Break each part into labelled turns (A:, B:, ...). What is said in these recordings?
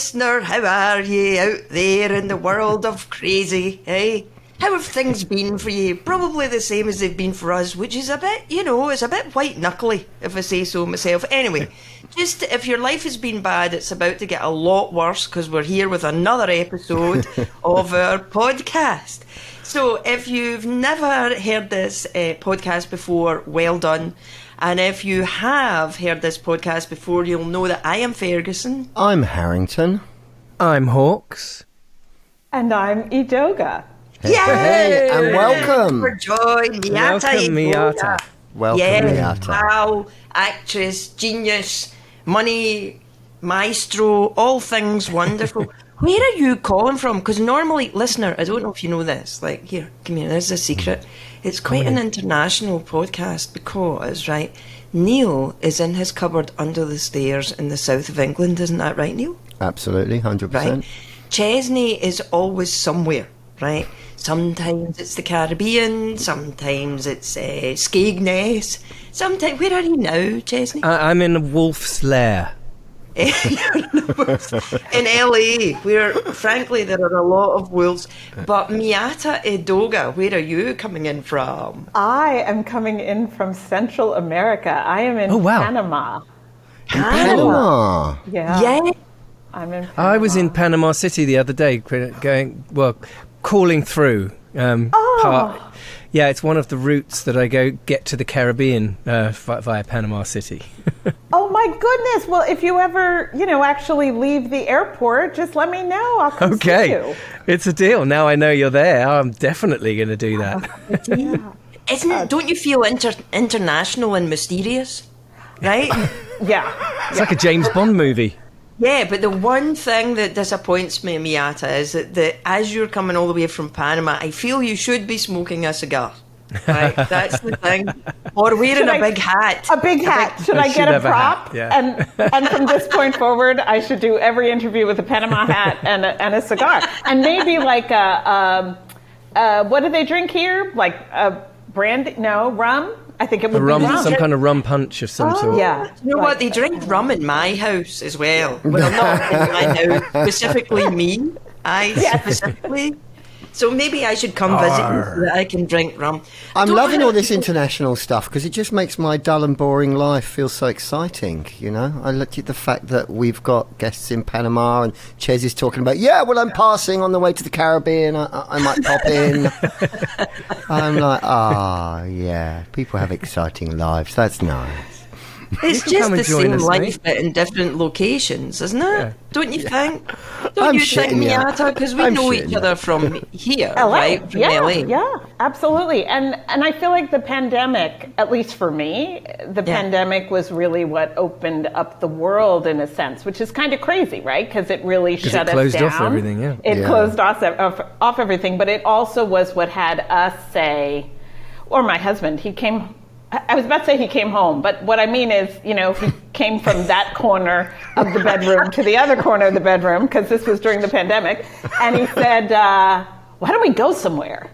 A: listener, how are ye out there in the world of crazy, eh? How have things been for you? Probably the same as they've been for us, which is a bit, it's a bit white knuckly, if I say so myself. Anyway, just if your life has been bad, it's about to get a lot worse, because we're here with another episode of our podcast. So if you've never heard this podcast before, well done. And if you have heard this podcast before, you'll know that I am Ferguson.
B: I'm Harrington.
C: I'm Hawks.
D: And I'm Edoga.
B: Hey, and welcome.
A: For joy, Miata Edoga.
B: Welcome, Miata.
A: Wow, actress, genius, money, maestro, all things wonderful. Where are you calling from? Because normally, listener, I don't know if you know this. Like, here, come here, there's a secret. It's quite an international podcast because, right, Neil is in his cupboard under the stairs in the south of England. Isn't that right, Neil?
B: Absolutely, 100%.
A: Right. Chesney is always somewhere, right? Sometimes it's the Caribbean, sometimes it's Skegness. Sometimes, where are you now, Chesney?
C: I'm in a wolf's lair.
A: In LA, where frankly there are a lot of wolves. But Miata Edoga, where are you coming in from?
D: I am coming in from Central America. I am in Panama.
B: Panama?
D: Yeah. I'm in Panama.
C: I was in Panama City the other day, calling through. Yeah, it's one of the routes that I get to the Caribbean via Panama City.
D: Oh my goodness! Well, if you ever, actually leave the airport, just let me know. I'll come see you.
C: It's a deal. Now I know you're there. I'm definitely going to do that.
A: Don't you feel international and mysterious? Right?
D: Yeah.
C: It's like a James Bond movie.
A: Yeah, but the one thing that disappoints me, Miata, is that as you're coming all the way from Panama, I feel you should be smoking a cigar. Right, that's the thing. Or wearing a big hat.
D: A big hat. Should I get a prop? And from this point forward, I should do every interview with a Panama hat and a cigar. And maybe like what do they drink here? Like a brandy? No, rum? I think it would be rum.
C: Some kind of rum punch of some sort.
D: Yeah.
A: You know what? They drink rum in my house as well. Well, not in my house. Specifically me. Specifically. So maybe I should come visit you so that I can drink rum.
B: I'm loving all this international stuff because it just makes my dull and boring life feel so exciting, I looked at the fact that we've got guests in Panama and Ches is talking about, I'm passing on the way to the Caribbean. I might pop in. I'm like, people have exciting lives. That's nice.
A: It's just the same life but in different locations, isn't it? Yeah. Don't you think? Don't you think, Miata? Because we know each other from here,
D: LA.
A: Right? From LA.
D: Yeah, absolutely. And I feel like the pandemic, at least for me, pandemic was really what opened up the world in a sense, which is kind of crazy, right? Because it really shut us down. It closed off everything, It closed off everything, but it also was what had us say, or my husband, I was about to say he came home, but what I mean is, he came from that corner of the bedroom to the other corner of the bedroom, because this was during the pandemic, and he said, why don't we go somewhere?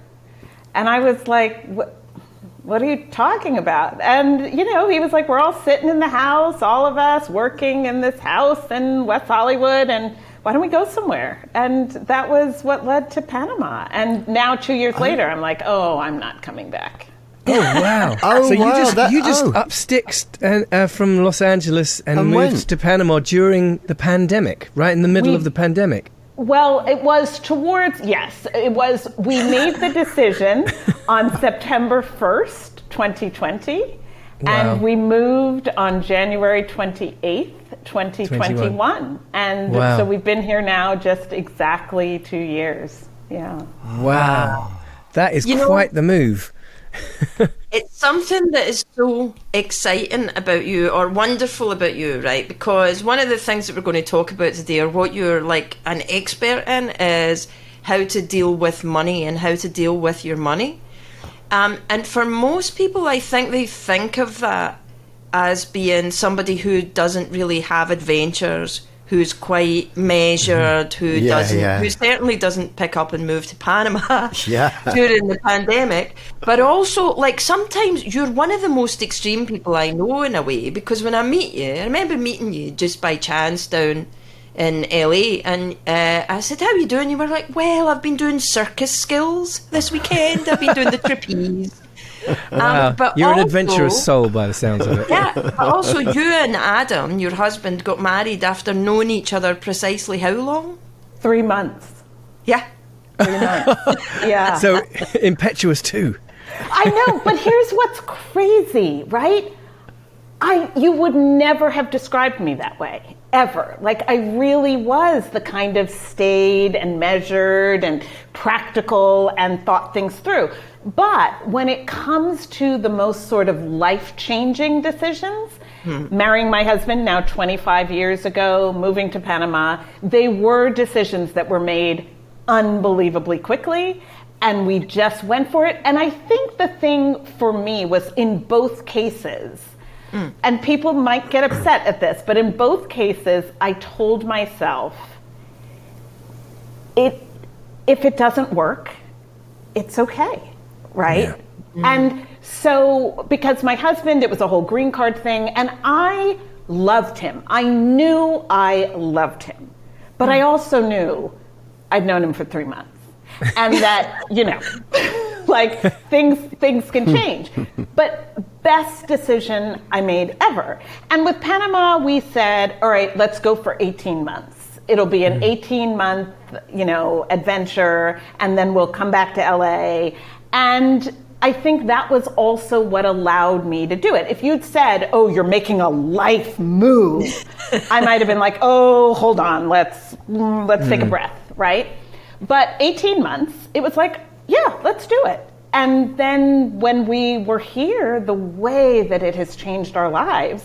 D: And I was like, what are you talking about? And, he was like, we're all sitting in the house, all of us working in this house in West Hollywood, and why don't we go somewhere? And that was what led to Panama. And now 2 years later, I'm like, I'm not coming back.
C: Oh wow! You just up sticks from Los Angeles and moved to Panama during the pandemic, right in the middle of the pandemic.
D: Well, it was we made the decision on September 1st, 2020, and we moved on January 28th, 2021. And so we've been here now just exactly 2 years. Yeah.
C: Wow. That is quite the move.
A: It's something that is so exciting about you or wonderful about you, right? Because one of the things that we're going to talk about today, or what you're like an expert in, is how to deal with money and how to deal with your money. And for most people, I think they think of that as being somebody who doesn't really have adventures, who's quite measured, who certainly doesn't pick up and move to Panama during the pandemic. But also, like, sometimes you're one of the most extreme people I know in a way, because when I meet you, I remember meeting you just by chance down in LA, and I said, how are you doing? You were like, well, I've been doing circus skills this weekend. I've been doing the trapeze.
C: Wow.
A: But
C: You're
A: also,
C: an adventurous soul by the sounds of it.
A: Yeah, but also you and Adam, your husband, got married after knowing each other precisely how long?
D: 3 months.
A: Yeah.
D: 3 months. Yeah.
C: So impetuous too.
D: I know, but here's what's crazy, right? You would never have described me that way, ever. Like, I really was the kind of staid and measured and practical and thought things through. But when it comes to the most sort of life-changing decisions, marrying my husband now 25 years ago, moving to Panama, they were decisions that were made unbelievably quickly, and we just went for it. And I think the thing for me was in both cases, and people might get upset at this, but in both cases, I told myself, if it doesn't work, it's okay, right? Yeah. And so, because my husband, it was a whole green card thing, and I loved him. I knew I loved him, but I also knew I'd known him for 3 months. And that, like things can change. But best decision I made ever. And with Panama, we said, all right, let's go for 18 months. It'll be an 18-month, adventure, and then we'll come back to LA. And I think that was also what allowed me to do it. If you'd said, oh, you're making a life move, I might have been like, oh, hold on, let's take a breath, right? But 18 months, it was like, yeah, let's do it. And then when we were here, the way that it has changed our lives,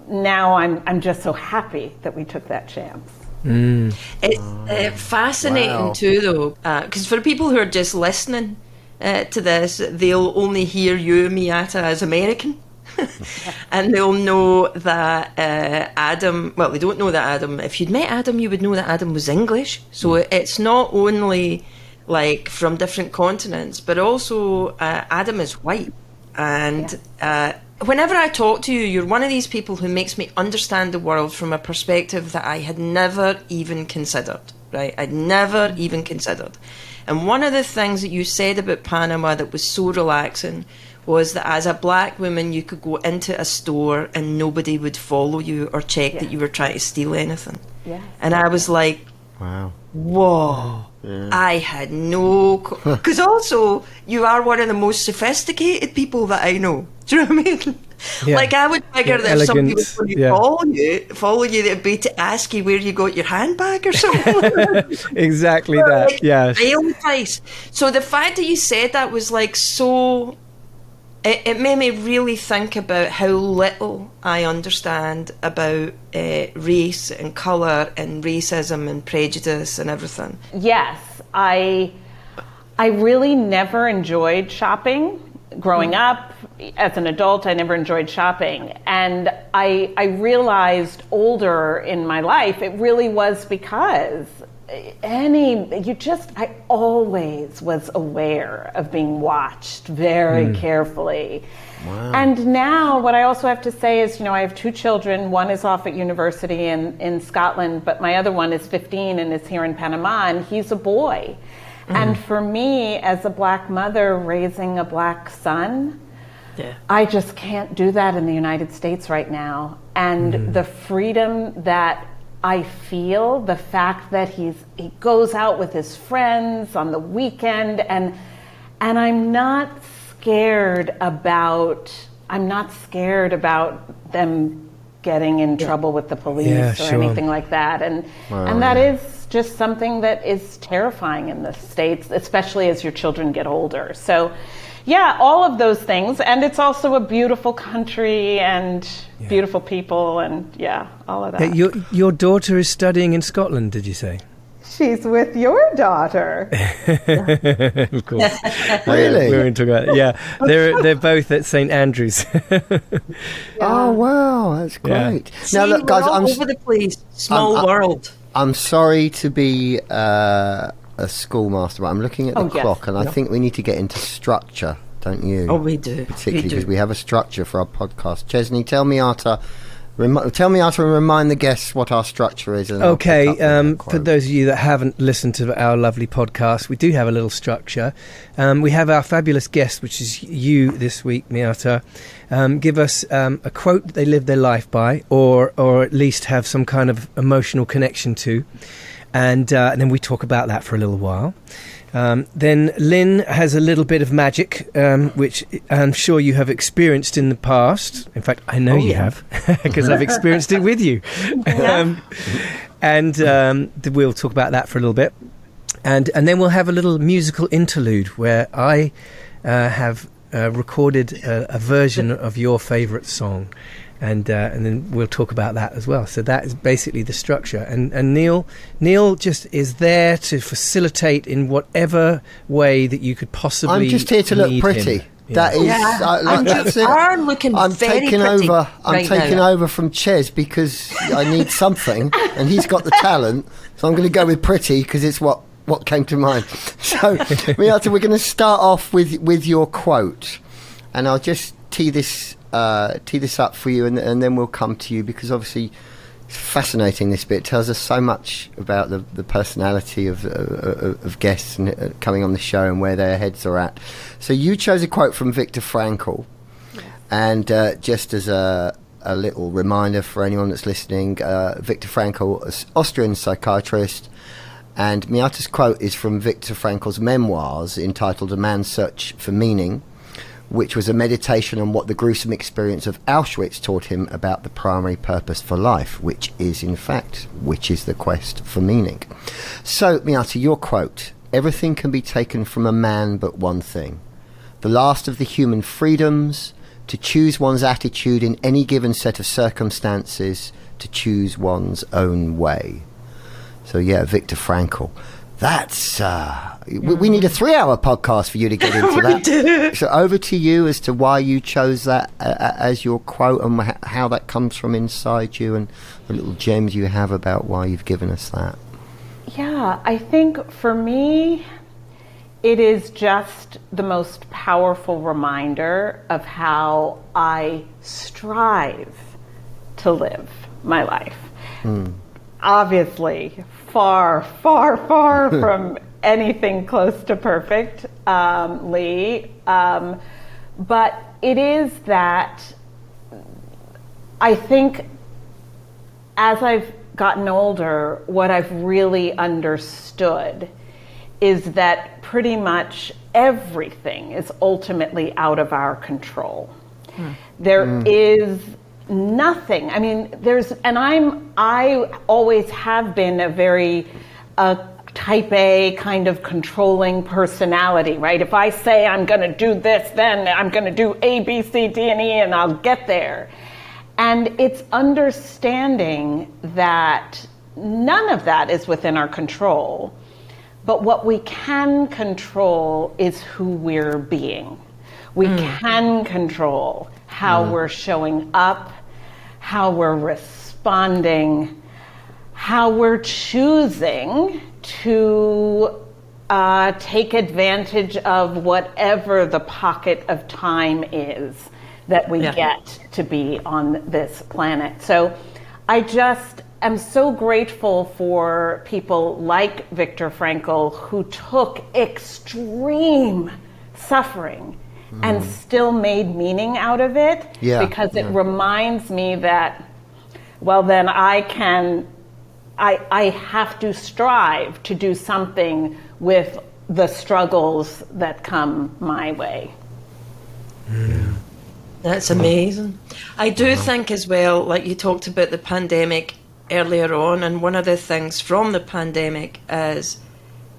D: now I'm just so happy that we took that chance.
A: It's fascinating too, though, because for people who are just listening to this, they'll only hear you, Miata, as American. And they'll know that Adam, well, they don't know that Adam, if you'd met Adam, you would know that Adam was English. So it's not only like from different continents, but also Adam is white. And whenever I talk to you, you're one of these people who makes me understand the world from a perspective that I had never even considered, right? I'd never even considered. And one of the things that you said about Panama that was so relaxing was that as a black woman, you could go into a store and nobody would follow you or check that you were trying to steal anything. Yeah. And I was like, wow, whoa. Yeah. I had no... Because also, you are one of the most sophisticated people that I know. Do you know what I mean? Yeah. Like, I would figure that if somebody was going to follow you, it'd be to ask you where you got your handbag or something.
C: Exactly that, like, yes.
A: Advice. So the fact that you said that was like so... It made me really think about how little I understand about race and colour and racism and prejudice and everything.
D: Yes, I really never enjoyed shopping. Growing up, as an adult, I never enjoyed shopping. And I realized older in my life, it really was because I always was aware of being watched very carefully. Wow. And now what I also have to say is, I have 2 children. One is off at university in Scotland, but my other one is 15 and is here in Panama, and he's a boy. And for me, as a black mother raising a black son, I just can't do that in the United States right now. And the freedom that I feel, the fact that he goes out with his friends on the weekend, and I'm not scared about them getting in trouble with the police or anything like that. And that is just something that is terrifying in the States, especially as your children get older. So yeah, all of those things. And it's also a beautiful country and beautiful people and all of that.
C: Your daughter is studying in Scotland, did you say?
D: She's with your daughter.
C: Of course.
B: Really?
C: We weren't talking about it. Yeah, they're both at St Andrews.
B: Oh, wow, that's great.
A: See, now, look, guys, I'm over the place. Small world.
B: I'm sorry to be a schoolmaster, but I'm looking at the clock, and I think we need to get into structure, don't you?
A: Oh, we do.
B: Particularly because we have a structure for our podcast. Chesney, tell me, Arta, Tell me how to remind the guests what our structure is. And
C: okay, for those of you that haven't listened to our lovely podcast, we do have a little structure. We have our fabulous guest, which is you this week, Miata. Give us a quote that they live their life by, or at least have some kind of emotional connection to, and then we talk about that for a little while. Then Lynn has a little bit of magic, which I'm sure you have experienced in the past. In fact, I know you have, because I've experienced it with you. And we'll talk about that for a little bit. And then we'll have a little musical interlude where I have recorded a version of your favourite song. And then we'll talk about that as well. So that is basically the structure. And Neil just is there to facilitate in whatever way that you could possibly. I'm
B: just here to look pretty. That is, that's it.
A: I'm looking
B: I'm
A: very
B: taking
A: pretty
B: over. I'm
A: right
B: taking
A: now.
B: over from Ches because I need something, and he's got the talent. So I'm going to go with pretty because it's what came to mind. So Miata, we're going to start off with your quote, and I'll just tee this up for you, and then we'll come to you, because obviously it's fascinating. This bit tells us so much about the personality of guests and coming on the show and where their heads are at. So you chose a quote from Viktor Frankl, and just as a little reminder for anyone that's listening, Viktor Frankl is Austrian psychiatrist, and Miata's quote is from Viktor Frankl's memoirs entitled A Man's Search for Meaning, which was a meditation on what the gruesome experience of Auschwitz taught him about the primary purpose for life, which is the quest for meaning. So, Miata, your quote: everything can be taken from a man but one thing, the last of the human freedoms, to choose one's attitude in any given set of circumstances, to choose one's own way. So, yeah, Viktor Frankl. That's we need a 3-hour podcast for you to get into that.
A: do.
B: So over to you as to why you chose that as your quote, and how that comes from inside you, and the little gems you have about why you've given us that.
D: Yeah, I think for me, it is just the most powerful reminder of how I strive to live my life. Obviously, far, far, far from anything close to perfect, Lee. But it is that I think as I've gotten older, what I've really understood is that pretty much everything is ultimately out of our control. There is nothing. I mean, I always have been a very type A kind of controlling personality, right? If I say I'm going to do this, then I'm going to do A, B, C, D, and E, and I'll get there. And it's understanding that none of that is within our control. But what we can control is who we're being. We can control how we're showing up, how we're responding, how we're choosing to take advantage of whatever the pocket of time is that we get to be on this planet. So I just am so grateful for people like Viktor Frankl, who took extreme suffering and still made meaning out of it, because it reminds me that, well, then I have to strive to do something with the struggles that come my way.
A: That's amazing. I do think as well, like you talked about the pandemic earlier on, and one of the things from the pandemic is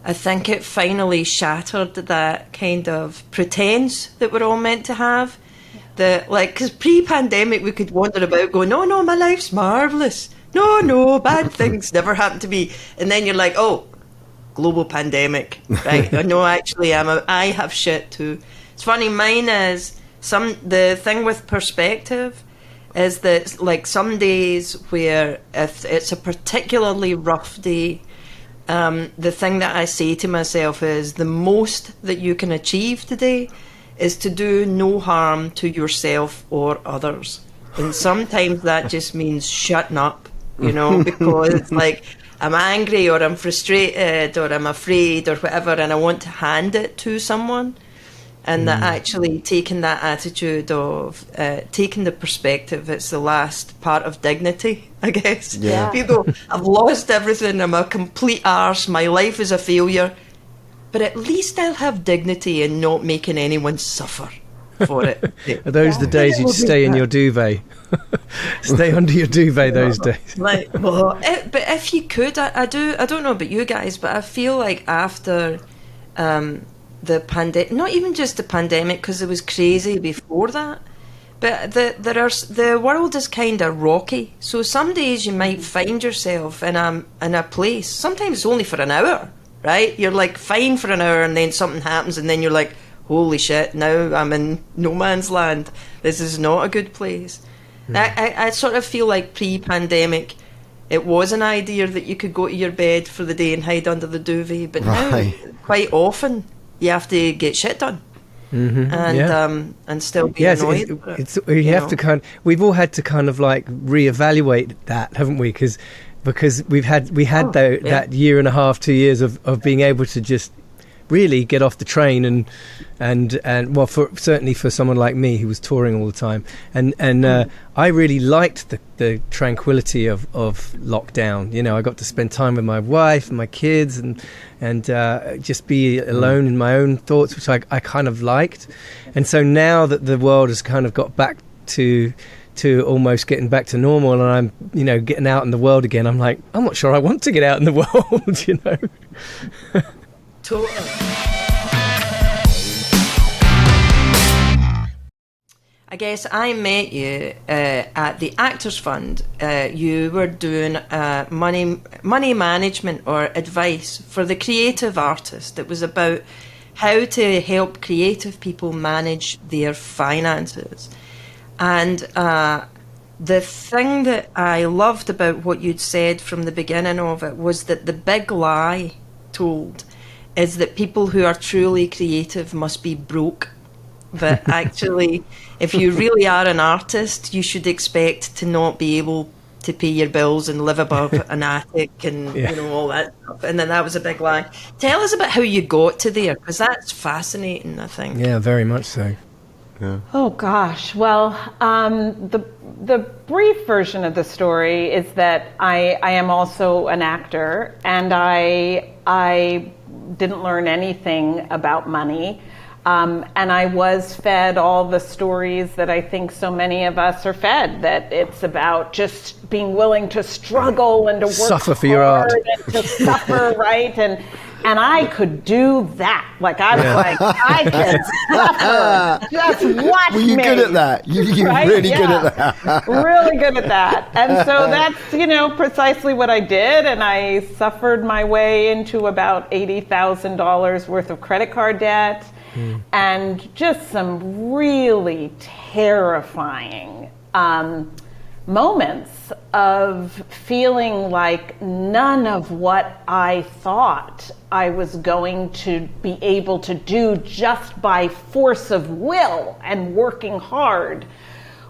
A: I think it finally shattered that kind of pretense that we're all meant to have. Because pre-pandemic we could wander about going, no, my life's marvellous. No, bad things never happen to me. And then you're like, oh, global pandemic, right? No, actually, I have shit too. It's funny, mine is the thing with perspective is that like some days where if it's a particularly rough day, the thing that I say to myself is the most that you can achieve today is to do no harm to yourself or others. And sometimes that just means shutting up, because like I'm angry or I'm frustrated or I'm afraid or whatever, and I want to hand it to someone. And that actually taking that attitude of taking the perspective, it's the last part of dignity, I guess.
B: Yeah.
A: If you go, I've lost everything, I'm a complete arse, my life is a failure, but at least I'll have dignity in not making anyone suffer for it.
C: Are those the days you'd stay in your duvet? Stay under your duvet those days.
A: But if you could, I don't know about you guys, but I feel like after the pandemic, not even just the pandemic, because it was crazy before that, but the world is kind of rocky. So some days you might find yourself in a place. Sometimes it's only for an hour, right? You're like fine for an hour, and then something happens, and then you're like, holy shit! Now I'm in no man's land. This is not a good place. I sort of feel like pre-pandemic, it was an idea that you could go to your bed for the day and hide under the duvet, but now quite often you have to get shit done, and still be annoyed.
C: We've all had to kind of like reevaluate that, haven't we? Because we had that year and a half, 2 years of being able to just really get off the train and well, certainly for someone like me who was touring all the time, and I really liked the tranquility of lockdown. I got to spend time with my wife and my kids and just be alone in my own thoughts, which I kind of liked. And so now that the world has kind of got back to almost getting back to normal, and I'm getting out in the world again, I'm like, I'm not sure I want to get out in the world.
A: Totally. I guess I met you at the Actors Fund. You were doing money management or advice for the creative artist. It was about how to help creative people manage their finances. And the thing that I loved about what you'd said from the beginning of it was that the big lie told is that people who are truly creative must be broke. But actually, if you really are an artist, you should expect to not be able to pay your bills and live above an attic and all that stuff. And then that was a big lie. Tell us about how you got to there, because that's fascinating, I think.
C: Yeah, very much so.
B: Yeah.
D: Oh gosh. Well, the brief version of the story is that I am also an actor, and I didn't learn anything about money. And I was fed all the stories that I think so many of us are fed, that it's about just being willing to struggle and to work
C: suffer for your art
D: and to suffer, right? And I could do that. Like I was like, I can suffer. Just watch me.
B: Were you good at that? You're
D: right?
B: really good at that.
D: Really good at that. And so that's, precisely what I did. And I suffered my way into about $80,000 worth of credit card debt. And just some really terrifying moments of feeling like none of what I thought I was going to be able to do just by force of will and working hard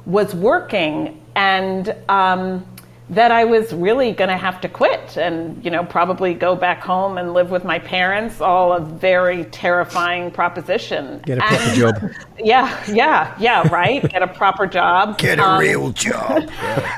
D: was working, and that I was really going to have to quit and, probably go back home and live with my parents, all a very terrifying proposition.
C: Get a proper job.
D: Yeah, right? Get a proper job.
B: Get a real job.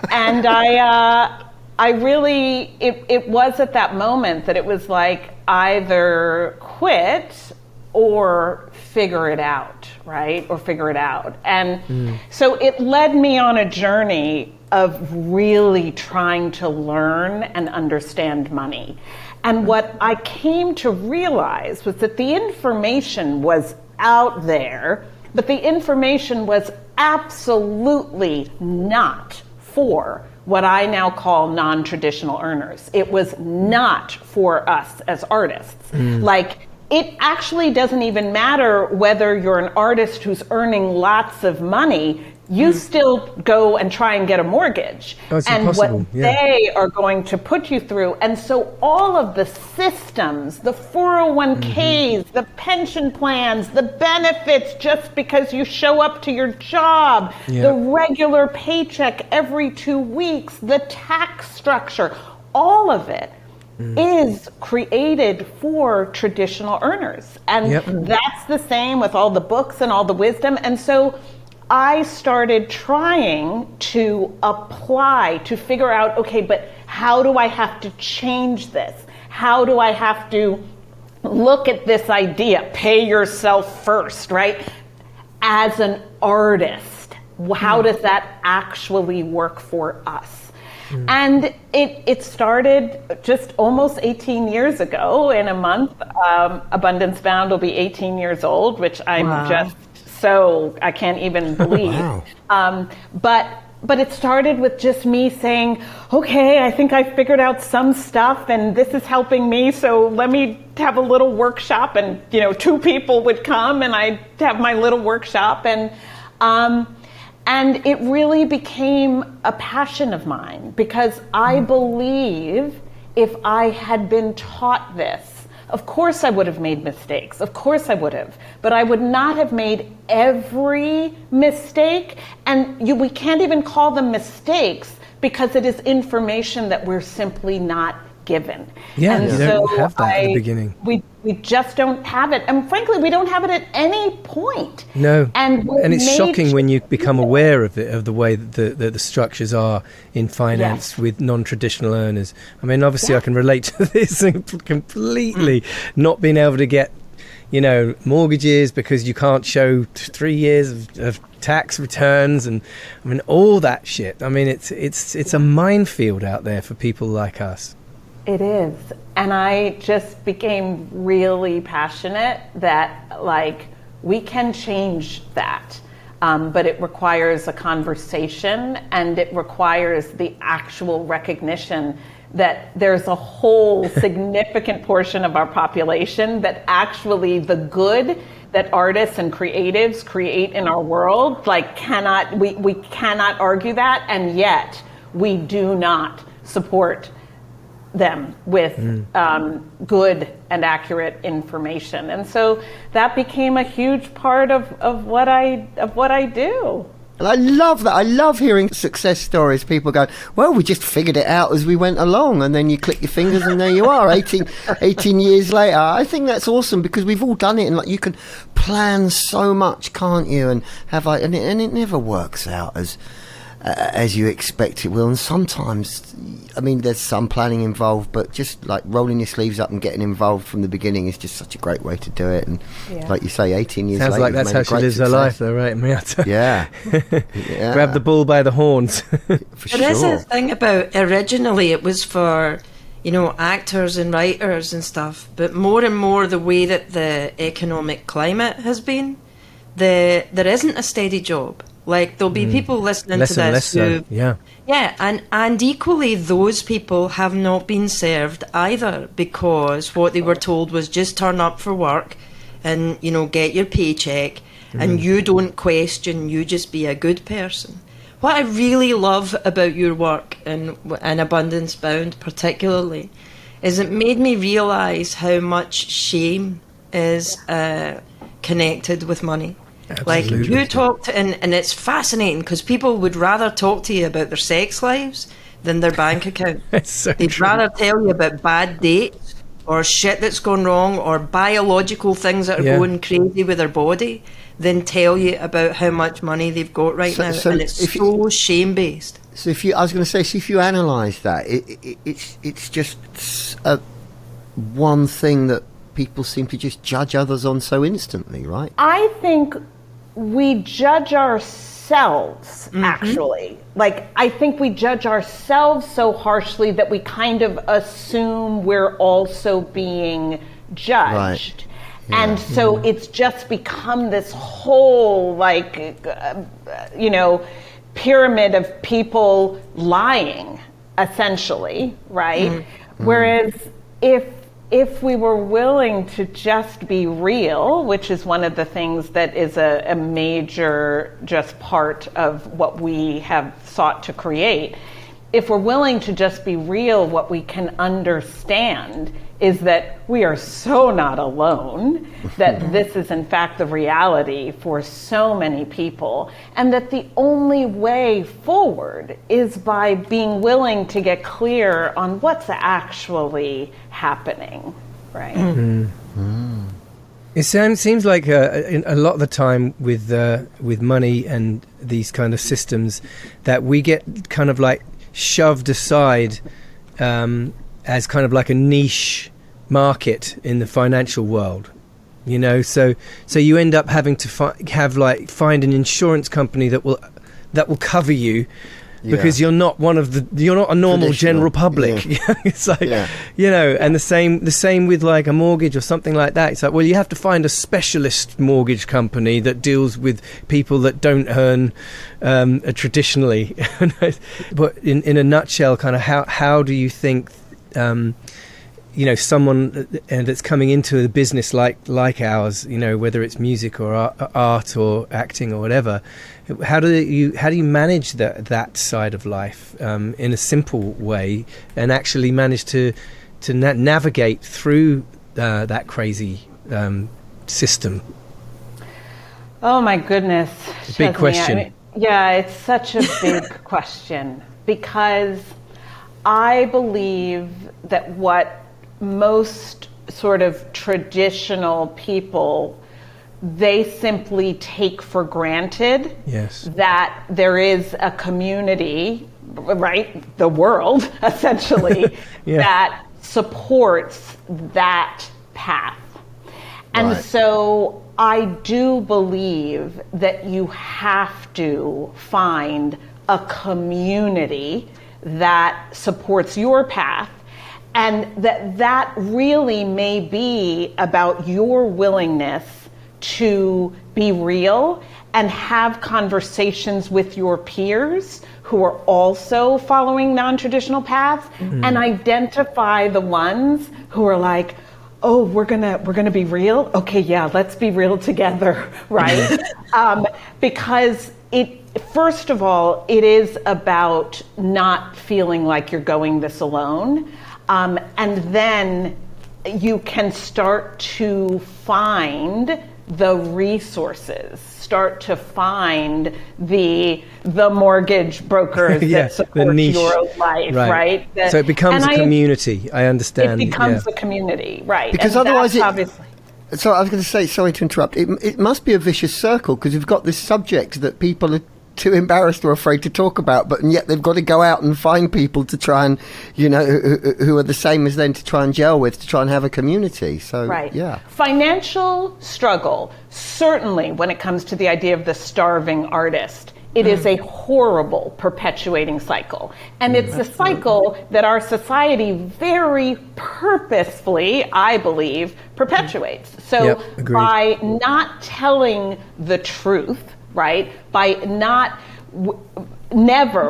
D: And I really, it was at that moment that it was like either quit or figure it out, right? Or figure it out. And so it led me on a journey of really trying to learn and understand money. And what I came to realize was that the information was out there, but the information was absolutely not for what I now call non-traditional earners. It was not for us as artists. Like, it actually doesn't even matter whether you're an artist who's earning lots of money. You still go and try and get a mortgage, and
C: impossible.
D: what they are going to put you through. And so all of the systems, the 401ks, the pension plans, the benefits just because you show up to your job, the regular paycheck every 2 weeks, the tax structure, all of it is created for traditional earners. And that's the same with all the books and all the wisdom. And so I started trying to apply, to figure out, okay, but how do I have to change this? How do I have to look at this idea, pay yourself first, right? As an artist, how does that actually work for us? And it started just almost 18 years ago. In a month, Abundance Bound will be 18 years old, which I'm just so I can't even believe. But it started with just me saying, okay, I think I figured out some stuff and this is helping me, so let me have a little workshop. And 2 people would come and I'd have my little workshop, and it really became a passion of mine, because I believe if I had been taught this, of course I would have made mistakes. Of course I would have. But I would not have made every mistake. And we can't even call them mistakes, because it is information that we're simply not given.
C: Yeah, and you don't have that at the beginning.
D: We just don't have it. And frankly, we don't have it at any point.
C: No. And it's shocking when you become aware of it, of the way that the structures are in finance with non-traditional earners. I mean, obviously I can relate to this completely, not being able to get, mortgages because you can't show 3 years of tax returns, and I mean, all that shit. I mean, it's a minefield out there for people like us.
D: It is. And I just became really passionate that, we can change that. But it requires a conversation, and it requires the actual recognition that there's a whole significant portion of our population that actually the good that artists and creatives create in our world, we cannot argue that, and yet we do not support them with good and accurate information. And so that became a huge part of what I do.
B: And I love that. I love hearing success stories. People go, well, we just figured it out as we went along, and then you click your fingers and there you are, 18 years later. I think that's awesome, because we've all done it, and you can plan so much, can't you? And and it never works out as you expect it will. And sometimes, I mean, there's some planning involved, but just rolling your sleeves up and getting involved from the beginning is just such a great way to do it. And like you say, 18 years
C: later,
B: sounds
C: like that's how she lives her life, though, right, Miata?
B: Yeah.
C: Grab the bull by the horns.
A: There is a thing about, originally it was for actors and writers and stuff, but more and more the way that the economic climate has been, there isn't a steady job. There'll be people listening to this who, and equally those people have not been served either, because what they were told was just turn up for work and get your paycheck, and you don't question, you just be a good person. What I really love about your work and Abundance Bound particularly is it made me realise how much shame is connected with money.
C: Absolutely.
A: You talked, and it's fascinating, because people would rather talk to you about their sex lives than their bank account. They'd rather tell you about bad dates or shit that's gone wrong or biological things that are going crazy with their body than tell you about how much money they've got now. And it's so shame-based.
B: So I was going to say, if you analyse that, it's just one thing that people seem to just judge others on so instantly, right?
D: I think we judge ourselves, actually. I think we judge ourselves so harshly that we kind of assume we're also being judged. Right. Yeah. And so it's just become this whole, pyramid of people lying, essentially, right? Whereas if if we were willing to just be real, which is one of the things that is a major just part of what we have sought to create, if we're willing to just be real, what we can understand is that we are so not alone, that this is in fact the reality for so many people, and that the only way forward is by being willing to get clear on what's actually happening, right?
C: It seems like a lot of the time with money and these kind of systems that we get kind of like shoved aside as kind of like a niche market in the financial world, you know. So you end up having to find an insurance company that will cover you. Because you're not a normal general public.
B: Yeah.
C: It's like, you know, and the same with like a mortgage or something like that. It's like, well, you have to find a specialist mortgage company that deals with people that don't earn traditionally. But in a nutshell, kind of how do you think, you know, someone that's coming into a business like ours, you know, whether it's music or art or acting or whatever, how do you manage that side of life in a simple way and actually manage to navigate through that crazy system?
D: Oh my goodness,
C: big question.
D: I mean, yeah, it's such a big question, because I believe that what most sort of traditional people, they simply take for granted that there is a community, right, the world essentially, that supports that path. And so I do believe that you have to find a community that supports your path, and that really may be about your willingness to be real and have conversations with your peers who are also following non-traditional paths, and identify the ones who are like, oh, we're gonna be real? Okay, yeah, let's be real together, right? Because first of all, it is about not feeling like you're going this alone. And then you can start to find the resources, start to find the mortgage brokers that support your life, right?
C: So it becomes a community, I understand.
D: It becomes a community, right.
B: Because
D: and
B: otherwise
D: obviously...
B: So I was going to say, sorry to interrupt, it must be a vicious circle, because you've got this subject that people are too embarrassed or afraid to talk about, but and yet they've got to go out and find people to try and, you know, who are the same as them, to try and gel with, to try and have a community. So
D: financial struggle, certainly when it comes to the idea of the starving artist, it is a horrible perpetuating cycle, and it's a cycle that our society very purposefully, I believe, perpetuates. So by not telling the truth, right? By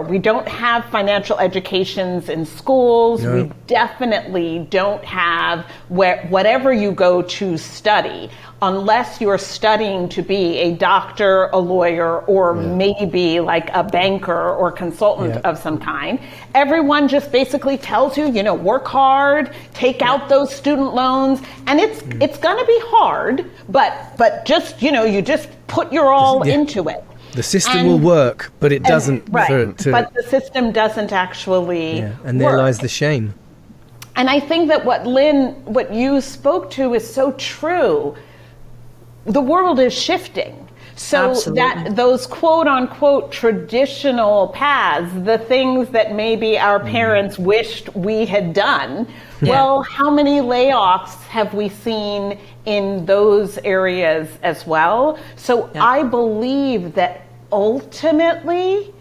D: we don't have financial educations in schools. No. We definitely don't have whatever you go to study, unless you're studying to be a doctor, a lawyer, or maybe like a banker or consultant of some kind. Everyone just basically tells you, you know, work hard, take out those student loans, and it's gonna be hard, but just, you know, you just put your all into it.
C: The system will work, but it doesn't.
D: But the system doesn't actually
C: and there lies the shame.
D: And I think that what you spoke to is so true. The world is shifting. So that those quote unquote traditional paths, the things that maybe our parents wished we had done, well, how many layoffs have we seen in those areas as well? So I believe that ultimately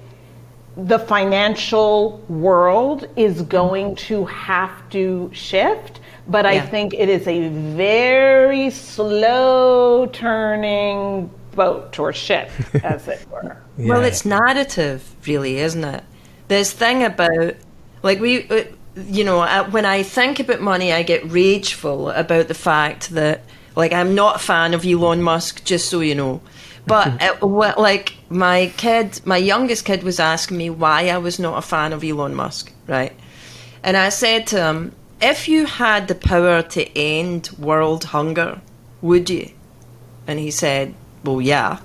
D: the financial world is going to have to shift. But I think it is a very slow turning boat or ship, as it were.
A: Well, it's narrative, really, isn't it? This thing about, like, when I think about money, I get rageful about the fact that, like, I'm not a fan of Elon Musk, just so you know. But my youngest kid was asking me why I was not a fan of Elon Musk, right? And I said to him, if you had the power to end world hunger, would you? And he said, well, yeah.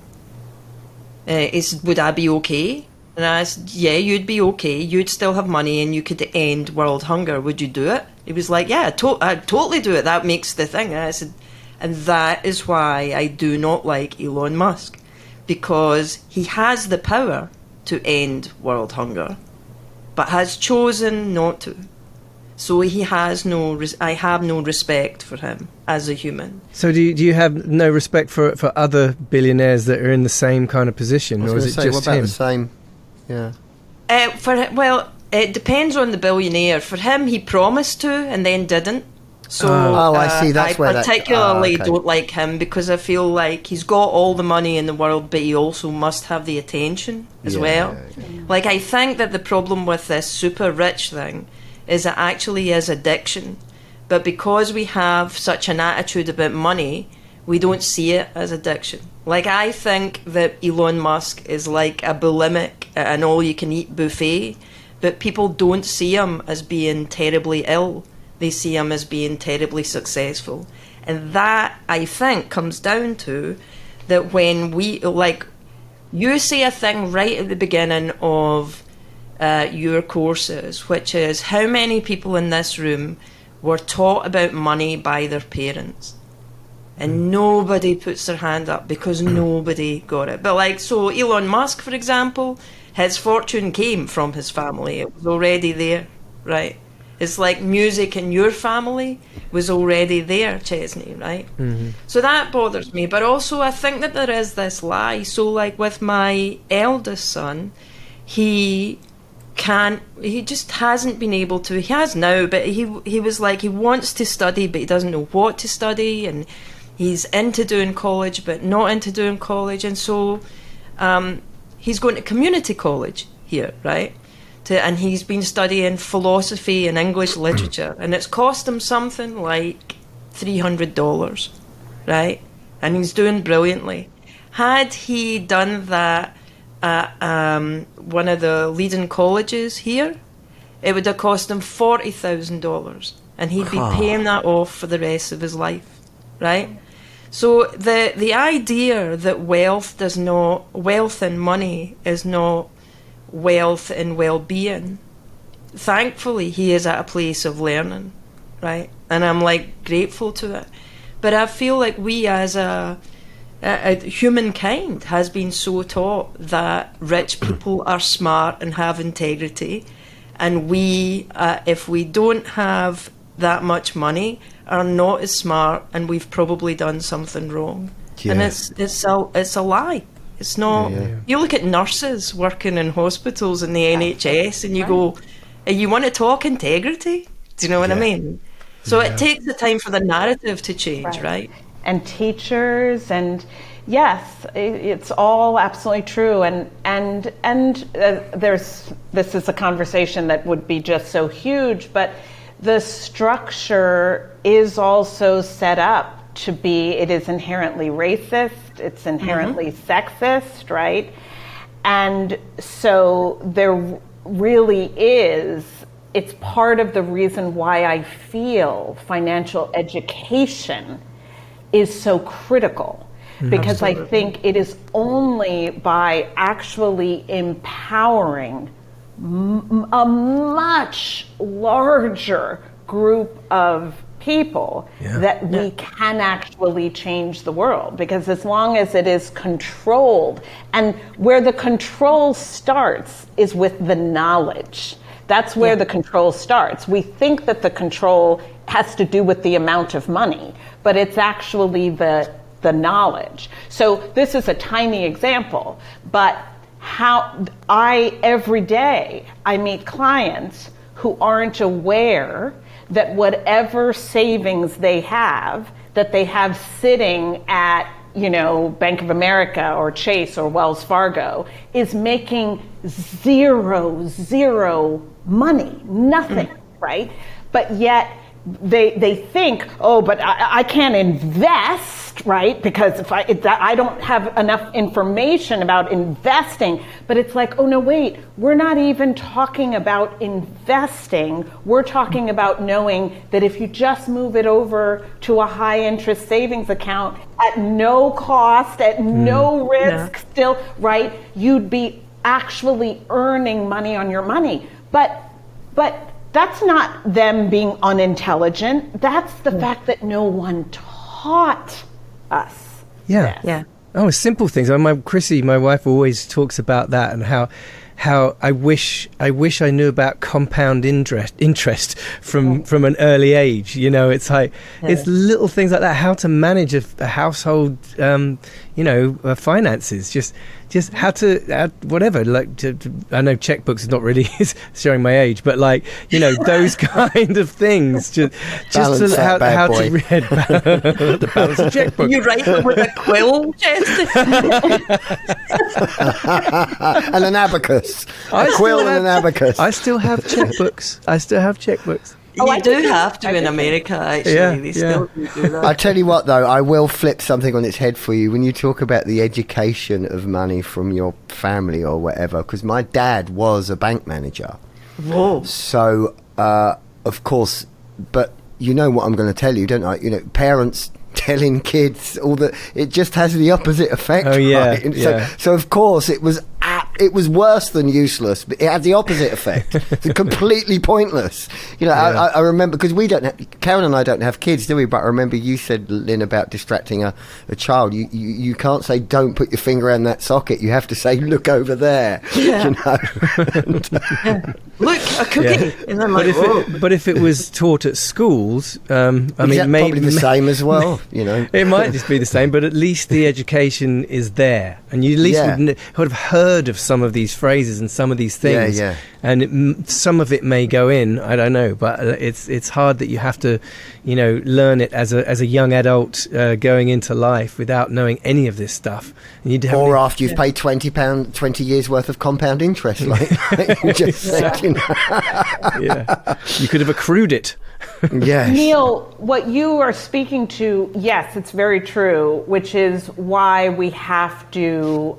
A: He said, would I be okay? And I said, yeah, you'd be okay. You'd still have money and you could end world hunger. Would you do it? He was like, yeah, I'd totally do it. That makes the thing. And I said, and that is why I do not like Elon Musk, because he has the power to end world hunger, but has chosen not to. So he has I have no respect for him as a human.
C: So do you have no respect for other billionaires that are in the same kind of position, or is it just
B: what about
C: him?
B: the same? Yeah.
A: It depends on the billionaire. For him, he promised to and then didn't. So
B: I see. That's where
A: I particularly
B: okay.
A: don't like him, because I feel like he's got all the money in the world, but he also must have the attention as well. Yeah. Like, I think that the problem with this super rich thing is it actually is addiction. But because we have such an attitude about money, we don't see it as addiction. Like, I think that Elon Musk is like a bulimic at an all-you-can-eat buffet, but people don't see him as being terribly ill. They see him as being terribly successful. And that, I think, comes down to that when you say a thing right at the beginning of your courses, which is how many people in this room were taught about money by their parents. And nobody puts their hand up because nobody got it. But so Elon Musk, for example, his fortune came from his family. It was already there, right? It's like music in your family was already there, Chesney, right? Mm-hmm. So that bothers me. But also I think that there is this lie. So with my eldest son, he just hasn't been able to. He has now, but he was like, he wants to study, but he doesn't know what to study, and he's into doing college, but not into doing college. And so he's going to community college here, right? And he's been studying philosophy and English literature, and it's cost him something like $300, right? And he's doing brilliantly. Had he done that at one of the leading colleges here, it would have cost him $40,000, and he'd be paying that off for the rest of his life, right? So the idea that wealth and money is not wealth and well-being, thankfully he is at a place of learning, right? And I'm grateful to it. But I feel like we as a humankind has been so taught that rich people are smart and have integrity, and we if we don't have that much money, are not as smart, and we've probably done something wrong. Yeah. And it's a lie. It's not. Yeah. You look at nurses working in hospitals in the NHS, and you go, you want to talk integrity? Do you know what I mean? So it takes the time for the narrative to change, right?
D: And teachers, and yes, it's all absolutely true. And this is a conversation that would be just so huge, but the structure is also set up to be, it is inherently racist, it's inherently sexist, right? And so there really is, it's part of the reason why I feel financial education is so critical. Because I think it is only by actually empowering a much larger group of people that we can actually change the world. Because as long as it is controlled, and where the control starts is with the knowledge. That's where the control starts. We think that the control has to do with the amount of money, but it's actually the knowledge. So this is a tiny example, but how every day I meet clients who aren't aware that whatever savings they have, that they have sitting at, Bank of America or Chase or Wells Fargo, is making zero money, nothing. right? But yet they think, oh, but I can't invest, right? Because if I don't have enough information about investing. But it's like, oh no, wait, we're not even talking about investing. We're talking about knowing that if you just move it over to a high interest savings account at no cost, at no risk, still, right? You'd be actually earning money on your money. But that's not them being unintelligent. That's the fact that no one taught us.
C: Yeah.
D: this.
C: Yeah. Oh, simple things. Chrissy, my wife, always talks about that, and how I wish I knew about compound interest from an early age. You know, it's like it's little things like that. How to manage a household, finances. Just how to whatever. Like I know checkbooks is not really showing my age, but like those kind of things. Just how to read the balance of checkbook.
A: You write them with a quill, Chesney.
B: And an abacus. A quill and an abacus.
C: I still have checkbooks.
A: You do have to in America, actually.
C: Yeah,
A: they still do that.
B: I tell you what, though, I will flip something on its head for you when you talk about the education of money from your family or whatever, because my dad was a bank manager.
A: Whoa.
B: So, of course, but you know what I'm going to tell you, don't I? Parents telling kids it just has the opposite effect.
C: Oh, yeah.
B: Right? And so of course, it was worse than useless, but it had the opposite effect. It's completely pointless. I remember, because Karen and I don't have kids, do we? But I remember you said, Lynn, about distracting a child. You can't say, don't put your finger in that socket. You have to say, look over there.
A: Yeah. Look, a cookie. And I'm like,
C: but if it was taught at schools, probably
B: the same as well.
C: It might just be the same, but at least the education is there, and you at least would have heard of some of these phrases and some of these things. And some of it may go in, I don't know, but it's hard that you have to learn it as a young adult going into life without knowing any of this stuff.
B: Or after you've paid £20 20 years worth of compound interest, like you just said.
C: You could have accrued it.
B: Yes.
D: Neil, what you are speaking to, yes, it's very true, which is why we have to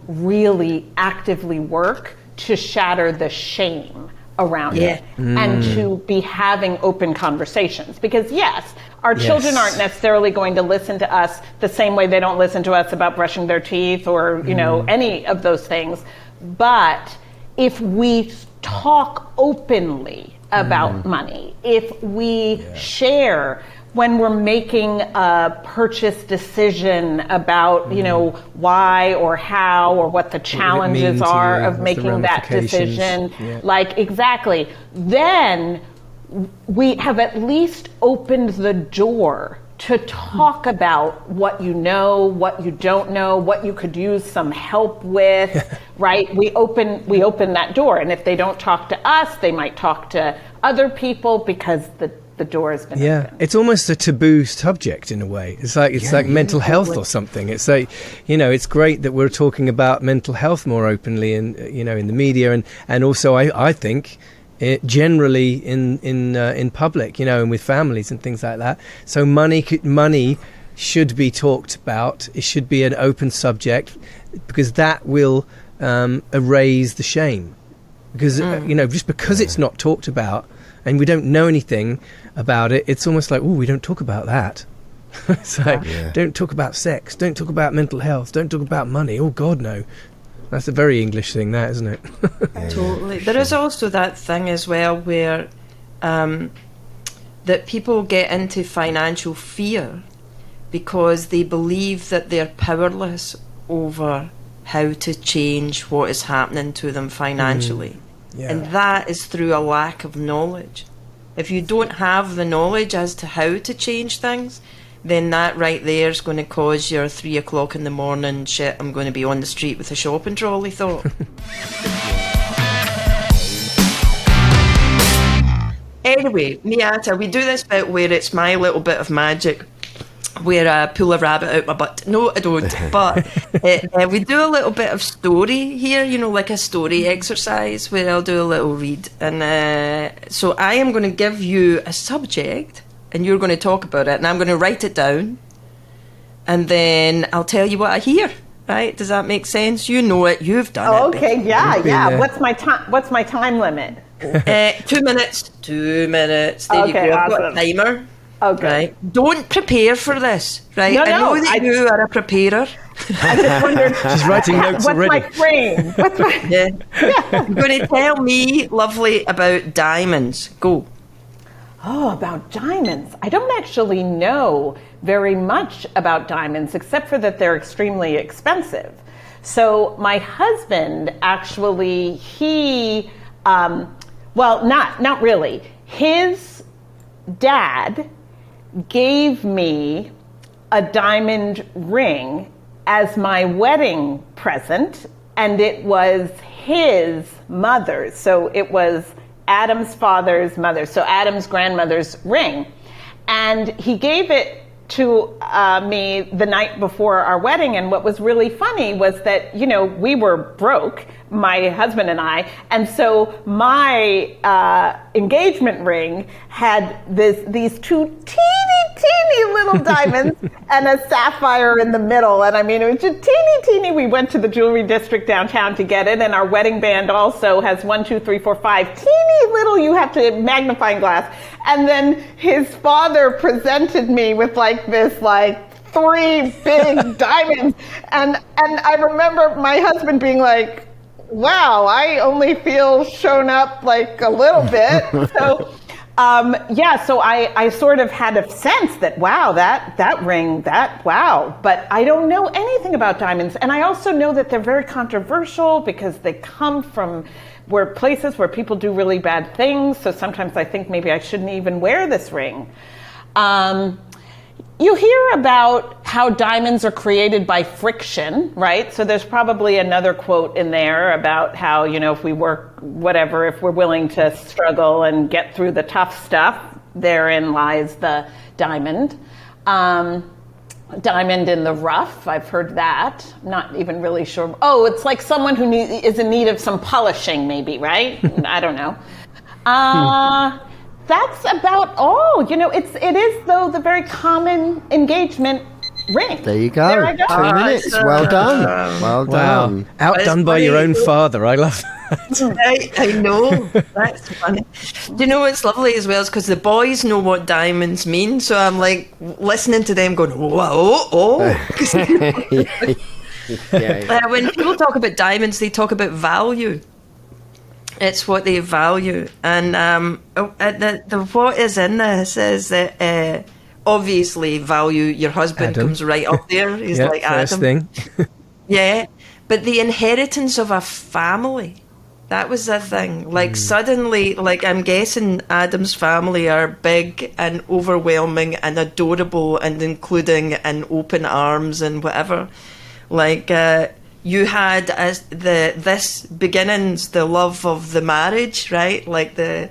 D: really actively work to shatter the shame around it and to be having open conversations. Because yes, our children aren't necessarily going to listen to us the same way they don't listen to us about brushing their teeth or, any of those things. But if we talk openly about money, if we share when we're making a purchase decision about, why or how or what the challenges are of making that decision, exactly, then we have at least opened the door to talk about what you know, what you don't know, what you could use some help with, right? We open that door, and if they don't talk to us, they might talk to other people because the door has been opened.
C: It's almost a taboo subject in a way. It's like mental health or something. It's like, it's great that we're talking about mental health more openly in the media and also I think generally in public, and with families and things like that. So money should be talked about. It should be an open subject because that will erase the shame. Because just because it's not talked about and we don't know anything about it, it's almost like, we don't talk about that. It's like, don't talk about sex, don't talk about mental health, don't talk about money. Oh God, no. That's a very English thing, that, isn't it?
A: Totally. There is also that thing as well where that people get into financial fear because they believe that they're powerless over how to change what is happening to them financially. And that is through a lack of knowledge. If you don't have the knowledge as to how to change things, then that right there is going to cause your 3 o'clock in the morning shit, I'm going to be on the street with a shopping trolley thought. Anyway, Miata, we do this bit where it's my little bit of magic. where I pull a rabbit out my butt. No, I don't. But we do a little bit of story here, like a story exercise where I'll do a little read. And so I am going to give you a subject and you're going to talk about it. And I'm going to write it down. And then I'll tell you what I hear. Right? Does that make sense? You know it. You've done it.
D: Okay, yeah. What's my time limit?
A: 2 minutes. 2 minutes. There you go. I've got a timer.
D: Okay.
A: Right. Don't prepare for this, right?
D: No,
A: I know that you are a preparer.
D: I just wondered.
C: She's writing notes already.
D: What's my frame?
A: Yeah. You're going to tell me, lovely, about diamonds. Go.
D: Oh, about diamonds. I don't actually know very much about diamonds, except for that they're extremely expensive. So my husband actually, not really. His dad gave me a diamond ring as my wedding present, and it was his mother's. So it was Adam's father's mother, so Adam's grandmother's ring. And he gave it to me the night before our wedding. And what was really funny was that, we were broke, my husband and I. And so my engagement ring had these two teeny little diamonds and a sapphire in the middle. And I mean, it was just teeny. We went to the jewelry district downtown to get it. And our wedding band also has 1, 2, 3, 4, 5 teeny little, you have to magnifying glass. And then his father presented me with this 3 big diamonds. And I remember my husband being like, wow, I only feel shown up a little bit. So, so I sort of had a sense that, wow, that ring, wow. But I don't know anything about diamonds. And I also know that they're very controversial because they come from places where people do really bad things. So sometimes I think maybe I shouldn't even wear this ring. You hear about how diamonds are created by friction, right? So there's probably another quote in there about how, if we work, whatever, if we're willing to struggle and get through the tough stuff, therein lies the diamond. Diamond in the rough, I've heard that. I'm not even really sure. Oh, it's like someone who is in need of some polishing, maybe, right? I don't know. That's about all. It is, though, the very common engagement ring.
B: There you go.
D: There I go.
B: 2 minutes. Well done. Well done.
C: Outdone by your own father. I love that.
A: I know. That's funny. Do you know what's lovely as well is because the boys know what diamonds mean. So I'm listening to them going, whoa. When people talk about diamonds, they talk about value. It's what they value. And what is in this is that obviously value, your husband
C: Adam
A: comes right up there. He's like
C: first
A: Adam.
C: thing.
A: Yeah. But the inheritance of a family, that was the thing. Suddenly, I'm guessing Adam's family are big and overwhelming and adorable and including and open arms and whatever. You had this beginnings, the love of the marriage, right? The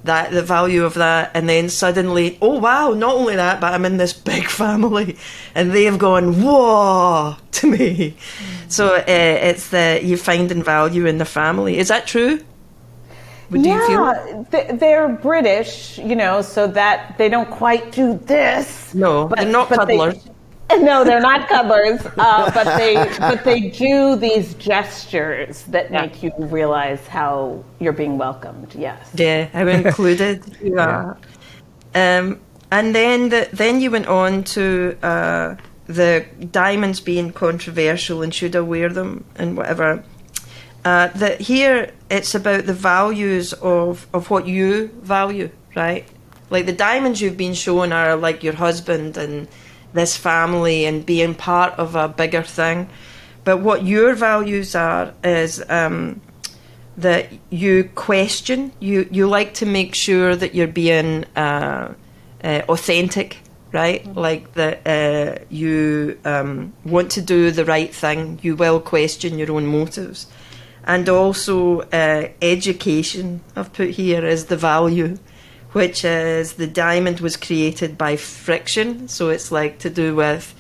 A: value of that, and then suddenly, oh wow! Not only that, but I'm in this big family, and they've gone whoa to me. So it's you finding value in the family. Is that true? Do you feel?
D: They're British, so that they don't quite do this.
A: No, they're not cuddlers.
D: No, they're not cuddlers, but they do these gestures that make you realize how you're being welcomed. Yes.
A: Yeah, how included you are. And then you went on to the diamonds being controversial and should I wear them and whatever. That here it's about the values of what you value, right? The diamonds you've been shown are your husband and this family and being part of a bigger thing. But what your values are is that you question, you like to make sure that you're being authentic, right? That you want to do the right thing. You will question your own motives. And also education, I've put here, is the value, which is the diamond was created by friction. So it's like to do with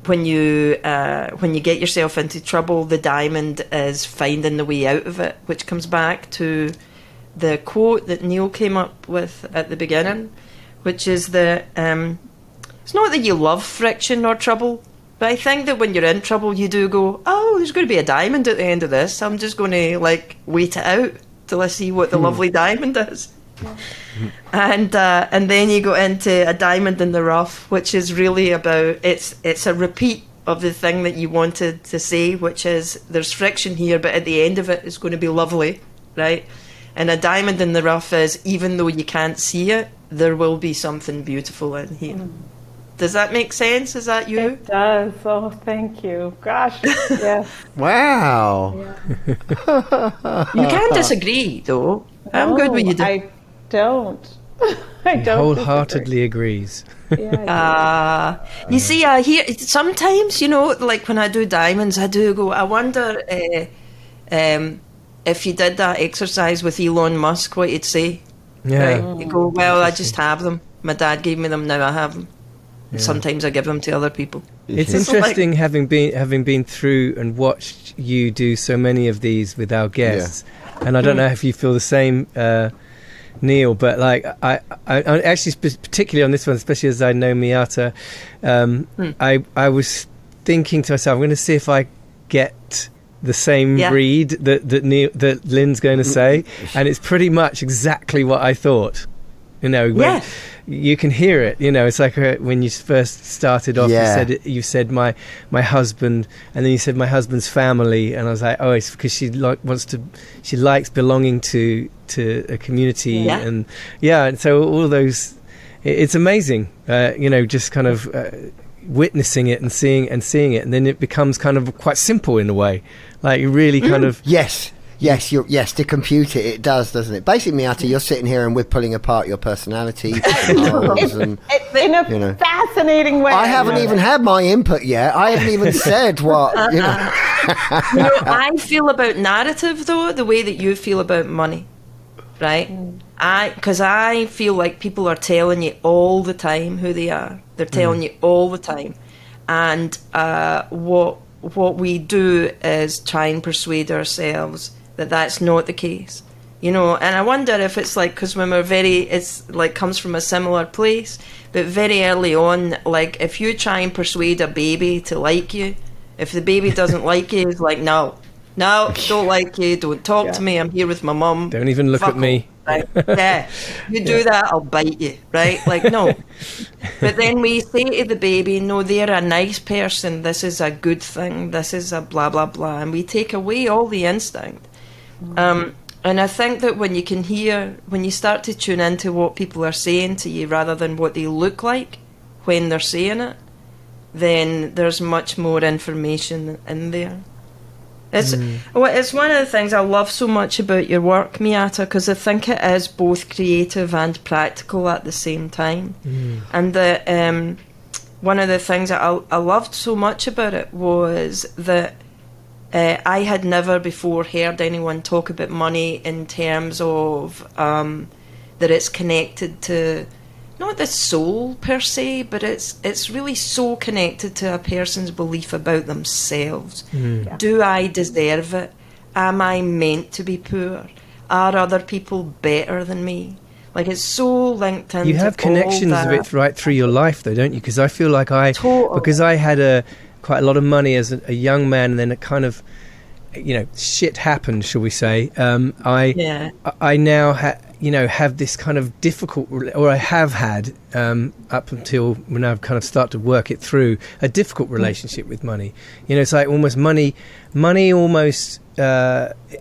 A: when you get yourself into trouble, the diamond is finding the way out of it, which comes back to the quote that Neil came up with at the beginning, which is that it's not that you love friction or trouble, but I think that when you're in trouble, you do go, oh, there's going to be a diamond at the end of this. I'm just going to like wait it out till I see what the lovely diamond is. And then you go into a diamond in the rough, which is really about it's a repeat of the thing that you wanted to say, which is there's friction here, but at the end of it, it's going to be lovely, right? And a diamond in the rough is, even though you can't see it, there will be something beautiful in here. Does that make sense? Is that you?
D: It does. Oh, thank you. Gosh, yes.
B: Wow.
D: Yeah.
A: You can disagree, though. I'm good with you.
D: I don't. I
C: He
D: don't.
C: wholeheartely agrees.
D: Yeah,
A: You see, I hear sometimes, like when I do diamonds, I do go, I wonder if you did that exercise with Elon Musk, what he'd say.
C: Yeah.
A: Right? You go, well, I just have them. My dad gave me them, now I have them.
C: Yeah.
A: Sometimes I give them to other people.
C: It's
A: It's
C: interesting having been through and watched you do so many of these with our guests, and I don't know if you feel the same, Neil. But like I actually particularly on this one, especially as I know Miata, I was thinking to myself, I'm going to see if I get the same read that Lynn's going to say, and it's pretty much exactly what I thought. When you can hear it. It's like when you first started off. You said my husband, and then you said my husband's family, and I was like, oh, it's because she likes belonging to a community, and so all those. It's amazing, just kind of witnessing it and seeing it, and then it becomes kind of quite simple in a way, like you really kind of
B: Yes, to compute it does, doesn't it? Basically, Miata, you're sitting here and we're pulling apart your personality
D: in a fascinating way.
B: I haven't even had my input yet. I haven't even said what,
A: I feel about narrative, though, the way that you feel about money, right? Because I feel like people are telling you all the time who they are. They're telling you all the time. And what we do is try and persuade ourselves that that's not the case, and I wonder if it's like, because when it's like comes from a similar place, but very early on, like if you try and persuade a baby to like you, if the baby doesn't like you, it's like, no, don't like you, don't talk to me, I'm here with my mum,
C: don't even look at me.
A: Right? Yeah, you do that, I'll bite you, right? Like, no. But then we say to the baby, no, they're a nice person, this is a good thing, this is a blah, blah, blah, and we take away all the instinct. And I think that when you start to tune into what people are saying to you rather than what they look like when they're saying it, then there's much more information in there. It's one of the things I love so much about your work, Miata, because I think it is both creative and practical at the same time. And one of the things that I loved so much about it was that I had never before heard anyone talk about money in terms of that it's connected to not the soul per se, but it's really so connected to a person's belief about themselves. Do I deserve it? Am I meant to be poor? Are other people better than me? Like, it's so linked into
C: you have connections
A: all
C: of
A: that.
C: it right through your life, though, don't you? Because I feel like
A: Totally.
C: because I had quite a lot of money as a young man, and then it kind of, shit happened, shall we say? I now have this kind of difficult, or I have had up until when I've kind of started to work it through, a difficult relationship with money. It's like almost money almost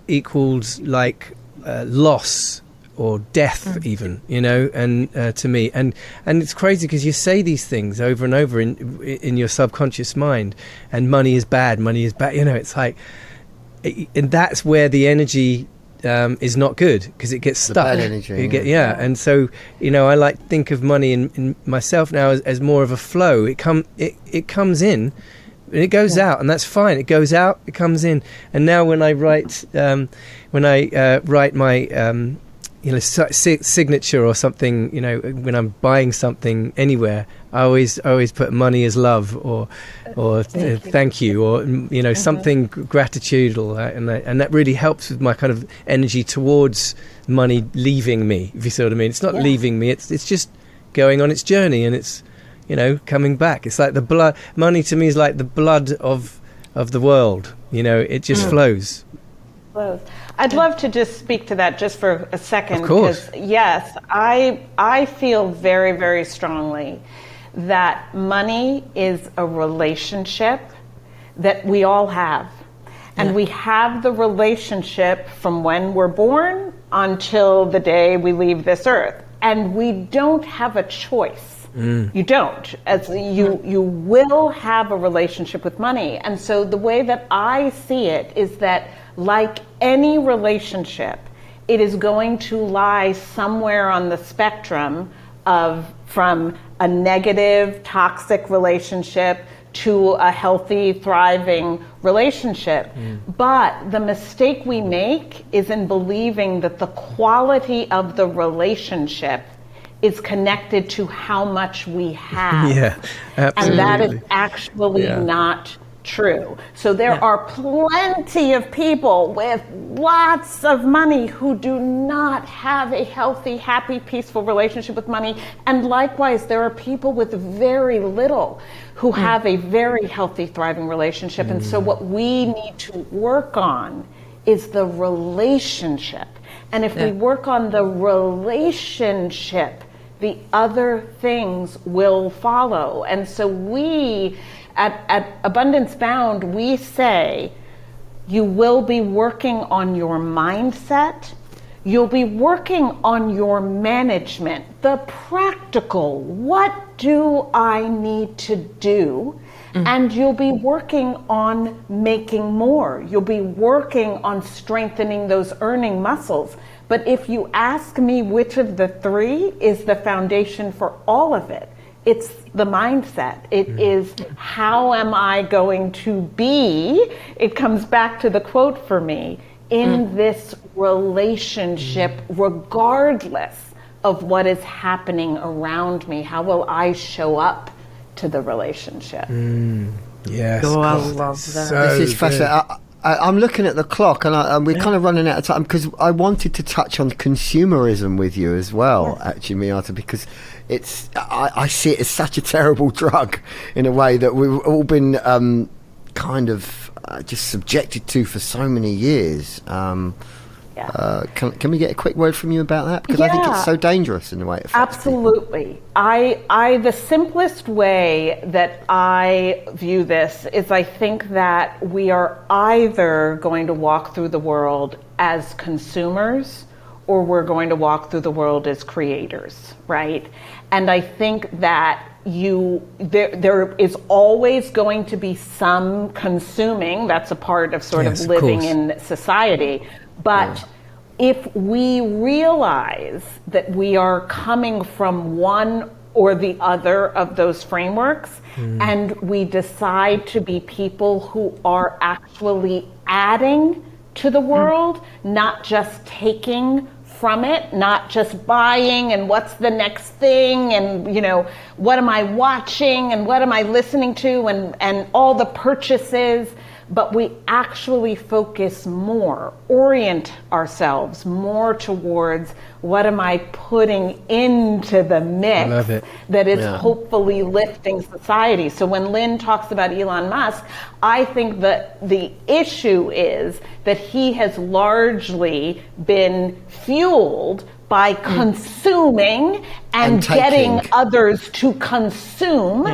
C: equals like loss or death, even, and to me, and it's crazy because you say these things over and over in your subconscious mind, and money is bad, it's like, and that's where the energy is not good, because it gets stuck.
B: The bad energy,
C: and so I like to think of money in myself now as more of a flow. It comes in and it goes out, and that's fine. It goes out, it comes in, and now when I write my signature or something, when I'm buying something anywhere, I always put money is love or thank you or something gratitudinal, and that really helps with my kind of energy towards money leaving me, if you see what I mean. It's not leaving me, it's just going on its journey, and it's coming back. It's like the blood. Money to me is like the blood of the world. It just flows.
D: I'd love to just speak to that just for a second.
C: Of course.
D: Because, yes, I feel very, very strongly that money is a relationship that we all have. And we have the relationship from when we're born until the day we leave this earth. And we don't have a choice. You don't. You will have a relationship with money. And so the way that I see it is that, like any relationship, it is going to lie somewhere on the spectrum from a negative, toxic relationship to a healthy, thriving relationship. But the mistake we make is in believing that the quality of the relationship is connected to how much we have.
C: Yeah, absolutely.
D: And that is actually not true. So there are plenty of people with lots of money who do not have a healthy, happy, peaceful relationship with money. And likewise, there are people with very little who have a very healthy, thriving relationship. And so what we need to work on is the relationship. And if we work on the relationship, the other things will follow. And so we, at Abundance Bound, we say, you will be working on your mindset, you'll be working on your management, the practical, what do I need to do? And you'll be working on making more. You'll be working on strengthening those earning muscles. But if you ask me which of the three is the foundation for all of it, it's the mindset. It is, how am I going to be? It comes back to the quote for me, in this relationship, regardless of what is happening around me. How will I show up to the relationship?
C: Yes.
A: Oh, I love that.
B: This is fascinating. I'm looking at the clock, and we're kind of running out of time, because I wanted to touch on consumerism with you as well, actually, Miata, because I see it as such a terrible drug in a way that we've all been kind of just subjected to for so many years. Can we get a quick word from you about that? Because I think it's so dangerous in the way it affects
D: Absolutely. I the simplest way that I view this is, I think that we are either going to walk through the world as consumers, or we're going to walk through the world as creators, right? And I think that there is always going to be some consuming. That's a part of sort of living in society. But if we realize that we are coming from one or the other of those frameworks, and we decide to be people who are actually adding to the world, not just taking from it, not just buying and what's the next thing, and what am I watching and what am I listening to, and all the purchases, but we actually focus more, orient ourselves more towards what am I putting into the mix that is hopefully lifting society. So when Lynn talks about Elon Musk, I think that the issue is that he has largely been fueled by consuming and getting others to consume.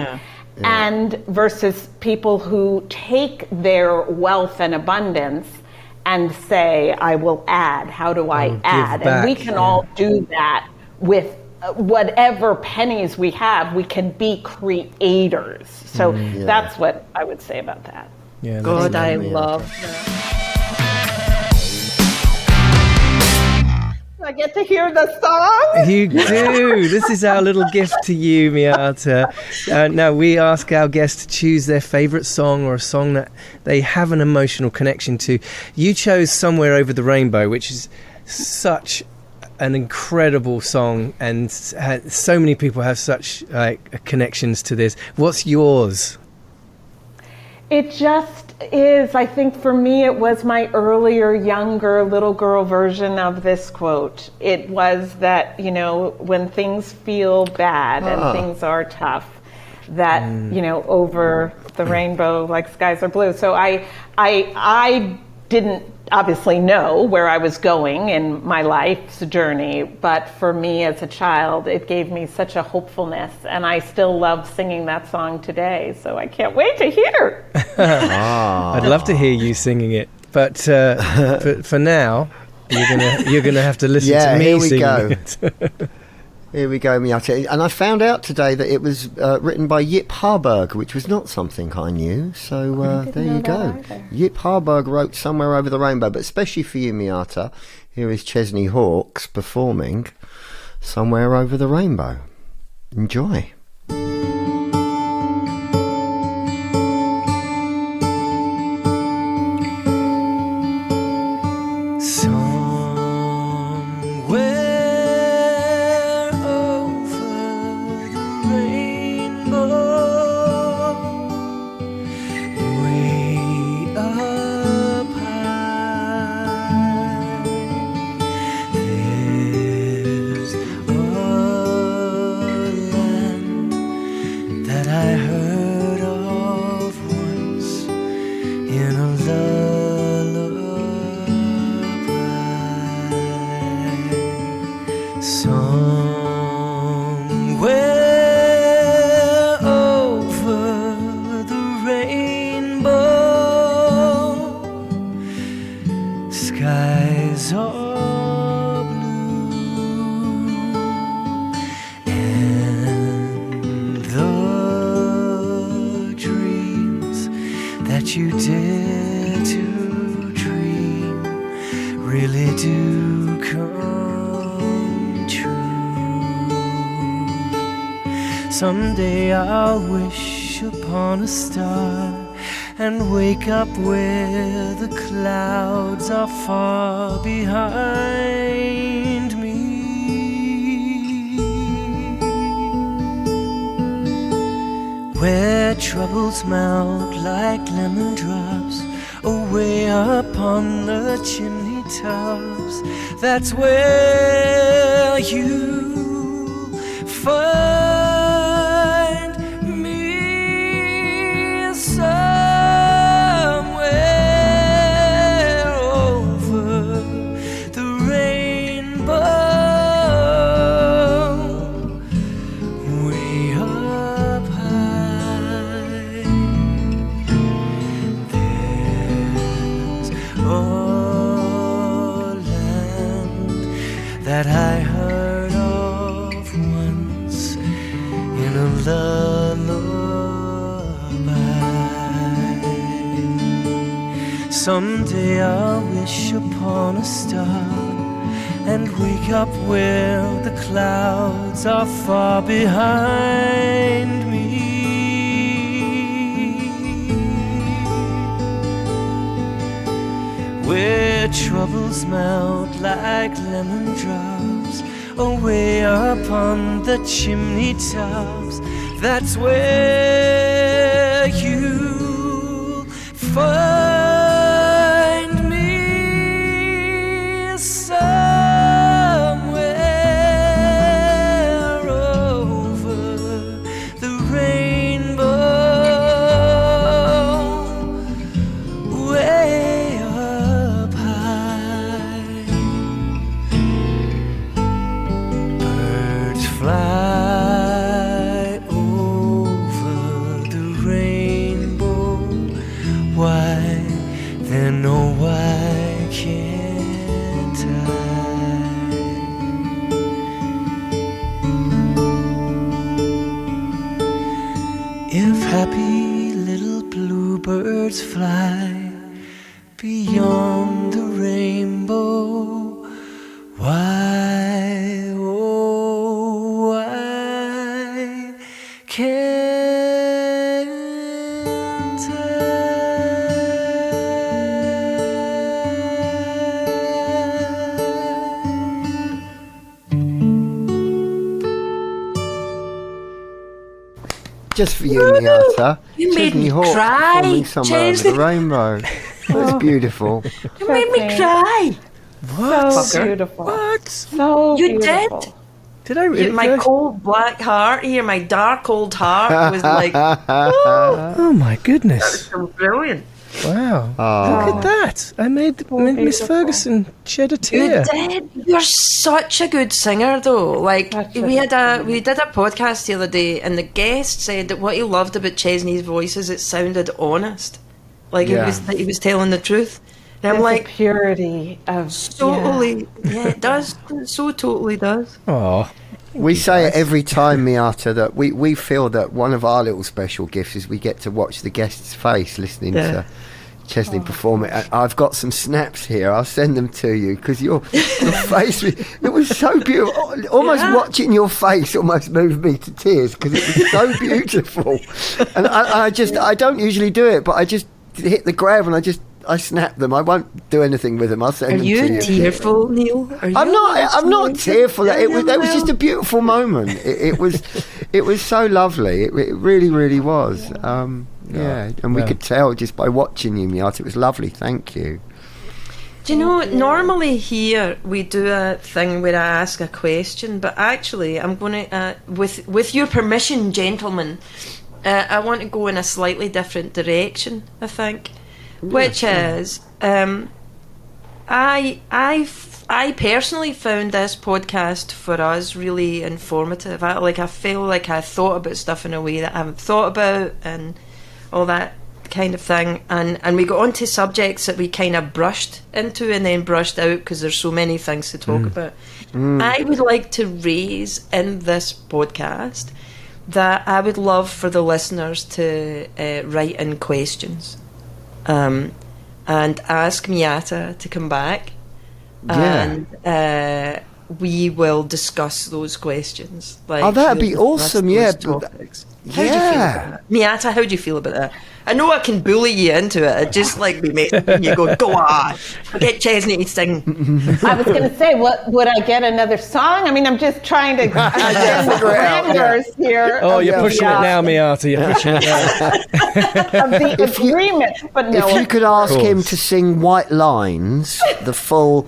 D: And versus people who take their wealth and abundance and say, I will add. How do I add? And we can all do that with whatever pennies we have. We can be creators. So that's what I would say about that.
A: God, I love that.
D: I get to hear the song?
C: You do. This is our little gift to you, Miata. Now, we ask our guests to choose their favourite song, or a song that they have an emotional connection to. You chose Somewhere Over the Rainbow, which is such an incredible song, and so many people have such connections to this. What's yours?
D: It just is. I think for me, it was my earlier, younger, little girl version of this quote. It was that, you know, when things feel bad and things are tough, that, you know, over the rainbow, like skies are blue. So I didn't obviously know where I was going in my life's journey, but for me as a child, it gave me such a hopefulness, and I still love singing that song today, so I can't wait to hear.
C: I'd love to hear you singing it, but for now, you're gonna have to listen to me singing it.
B: Here we go, Miata. And I found out today that it was written by Yip Harburg, which was not something I knew. So there you go. Yip Harburg wrote Somewhere Over the Rainbow, but especially for you, Miata, here is Chesney Hawkes performing Somewhere Over the Rainbow. Enjoy.
E: Someday I'll wish upon a star and wake up where the clouds are far behind me, where troubles melt like lemon drops away upon the chimney tops. That's where you find that I heard of once in a lullaby. Someday I'll wish upon a star and wake up where the clouds are far behind me, where troubles melt like lemon drops away upon the chimney tops. That's where you'll find me, somewhere over the rainbow, way up high. Birds fly over the rainbow. Why, then oh why can't I? If happy little bluebirds fly beyond the rainbow, why, oh, why can't I?
B: Just for you, Miata.
A: You made
B: Chesney
A: me
B: Hawk
A: cry,
B: performing somewhere over
A: Chesney.
B: the rainbow. That's beautiful.
A: You made me cry.
D: So beautiful.
C: What?
D: So
A: You
D: beautiful.
A: did?
C: Did I really?
A: My cold black heart here, my dark old heart was like, oh,
C: Oh my goodness!
A: so brilliant.
C: Wow! Look at that! I made Miss
D: beautiful.
C: Ferguson shed a
A: You
C: tear.
A: did. You're such a good singer, though. Like
D: Such a
A: we
D: good
A: did a podcast the other day, and the guest said that what he loved about Chesney's voice is it sounded honest, like
B: Yeah.
A: he was telling the truth. And I'm
D: There's
A: like,
D: the purity of
A: totally, yeah, it does. It so totally does.
C: Oh,
B: We say it every time, Miata, that we feel that one of our little special gifts is we get to watch the guest's face listening to Chesney perform it. I've got some snaps here. I'll send them to you because your face, it was so beautiful. Almost watching your face almost moved me to tears because it was so beautiful. And I don't usually do it, but I just hit the grab and I snap them. I won't do anything with them. I'll send
A: Are
B: them
A: you
B: to you.
A: tearful, Neil? Are you
B: I'm not
A: listening?
B: tearful. That was just a beautiful moment. It was so lovely. It really, really was. Yeah, and we could tell just by watching you, Miata. It was lovely. Thank you.
A: Do you know, normally here we do a thing where I ask a question, but actually I'm going to, with your permission, gentlemen, I want to go in a slightly different direction, I think, which is, I personally found this podcast for us really informative. I feel like I thought about stuff in a way that I haven't thought about and all that kind of thing, and we got onto subjects that we kind of brushed into and then brushed out because there's so many things to talk about. I would like to raise in this podcast that I would love for the listeners to write in questions and ask Miata to come back and we will discuss those questions. Like,
B: That'd be awesome, yeah.
A: Topics. How do you feel about that? Miata, how do you feel about that? I know I can bully you into it. It just like me making you go on. Get Chesney to sing.
D: I was going to say, what would I get another song? I mean, I'm just trying to understand the parameters here.
C: oh,
D: of
C: you're
D: the,
C: pushing it now, Miata. You're pushing it now.
D: of the agreement, but no.
B: If you could ask him to sing White Lines, the full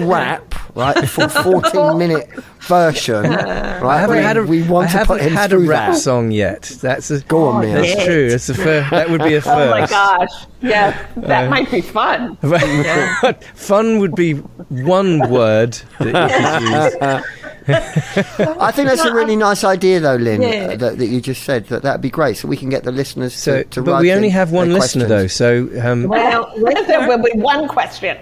B: rap, right, the full 14-minute version, right?
C: I haven't had a rap
B: that.
C: song yet. That's a
B: Go on, Miata.
C: That's true. That's a that would be a first.
D: Oh my gosh! Yes, that might be fun.
C: Fun would be one word that you could use.
B: I think that's a really nice idea, though, Lynn,
A: Yeah.
B: that you just said. That'd be great, so we can get the listeners to
C: But
B: write
C: we
B: in
C: only have one
B: their
C: listener,
B: questions.
C: though. So,
D: Well, there will be one question.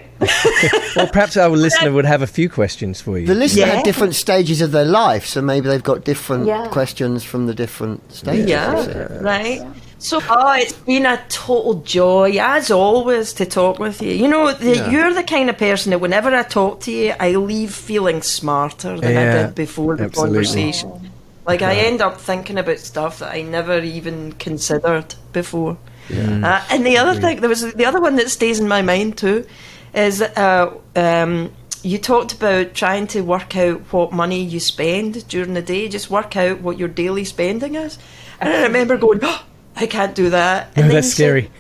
C: well, perhaps our listener would have a few questions for you.
B: The listener
A: Yeah.
B: had different stages of their life, so maybe they've got different
D: Yeah.
B: questions from the different stages.
A: Yeah, right. So, it's been a total joy, as always, to talk with you. You know, you're the kind of person that whenever I talk to you, I leave feeling smarter than I did before the
C: absolutely.
A: conversation. Like, I end up thinking about stuff that I never even considered before. And the other thing, the other one that stays in my mind too, is you talked about trying to work out what money you spend during the day. Just work out what your daily spending is. And I remember going, oh, I can't do that. And then
C: That's scary.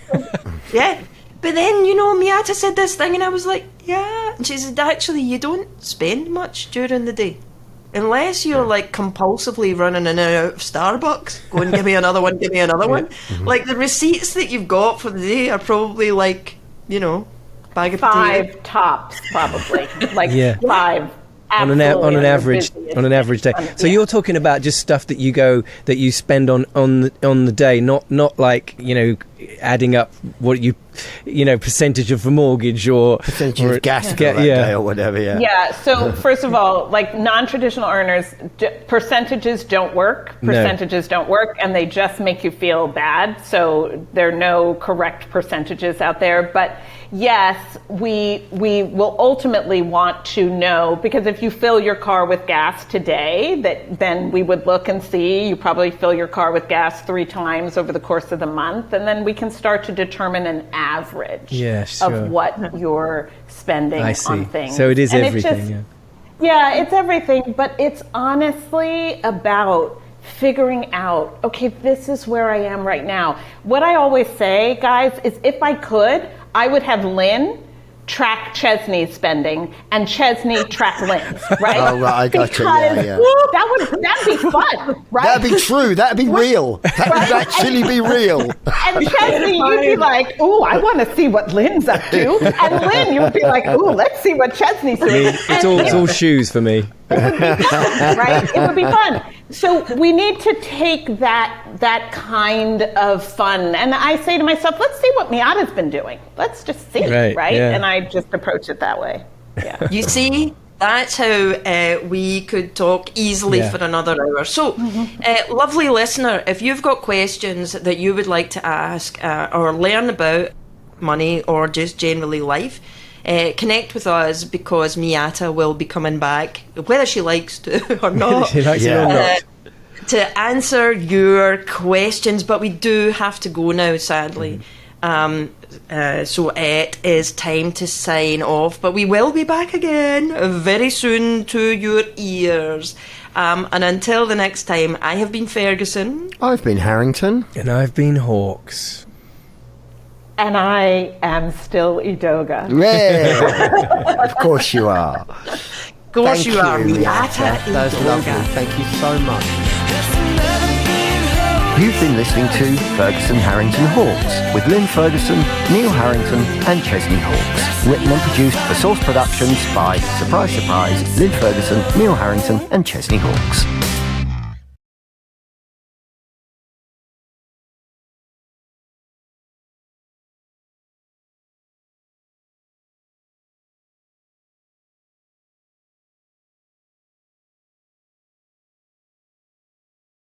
A: yeah. But then, you know, Miata said this thing and I was like, yeah. And she said, actually, you don't spend much during the day. Unless you're like compulsively running in and out of Starbucks, going, give me another one, give me another one. Like the receipts that you've got for the day are probably like, you know, bag of potato.
D: 5 tops, probably. Like
C: Yeah.
D: 5.
C: on an
D: Absolutely,
C: average day. So you're talking about just stuff that you spend on the day, not like, you know, adding up what percentage of a mortgage or
B: Percentage of gas bill that
C: yeah.
B: day or whatever, yeah.
D: Yeah, so first of all, like non-traditional earners, percentages don't work. Percentages don't work, and they just make you feel bad. So there are no correct percentages out there. But yes, we will ultimately want to know, because if you fill your car with gas today, then we would look and see you probably fill your car with gas 3 times over the course of the month, and then we can start to determine an average of what you're spending on things.
C: So it is
D: and
C: everything.
D: Yeah, it's everything, but it's honestly about figuring out, okay, this is where I am right now. What I always say, guys, is if I could, I would have Lynn track Chesney's spending and Chesney track Lynn's, right?
B: Oh, right, I got you. Yeah.
D: That'd be fun, right?
B: That'd be true. That'd be real. That would actually be real.
D: And Chesney, you'd be like, ooh, I want to see what Lynn's up to. And Lynn, you'd be like, ooh, let's see what Chesney's doing.
C: It's all shoes for me.
D: It would be fun, right? It would be fun. So we need to take that kind of fun. And I say to myself, let's see what Miata's been doing. Let's just see, right?
C: Yeah.
D: And I just approach it that way. Yeah.
A: You see, that's how we could talk easily for another hour. So, lovely listener, if you've got questions that you would like to ask or learn about money or just generally life, connect with us, because Miata will be coming back, whether she likes to or not,
C: She likes it or not.
A: to answer your questions. But we do have to go now, sadly. So it is time to sign off, but we will be back again very soon to your ears. And until the next time, I have been Ferguson.
B: I've been Harrington.
C: And I've been Hawks.
D: And I am still Edoga.
B: Yeah. Of course you are.
A: Of course you are. Miata
B: That's lovely.
A: Edoga.
B: Thank you so much. You've been listening to Ferguson Harrington Hawks with Lynn Ferguson, Neil Harrington and Chesney Hawks. Written and produced for Source Productions by, surprise, surprise, Lynn Ferguson, Neil Harrington and Chesney Hawks.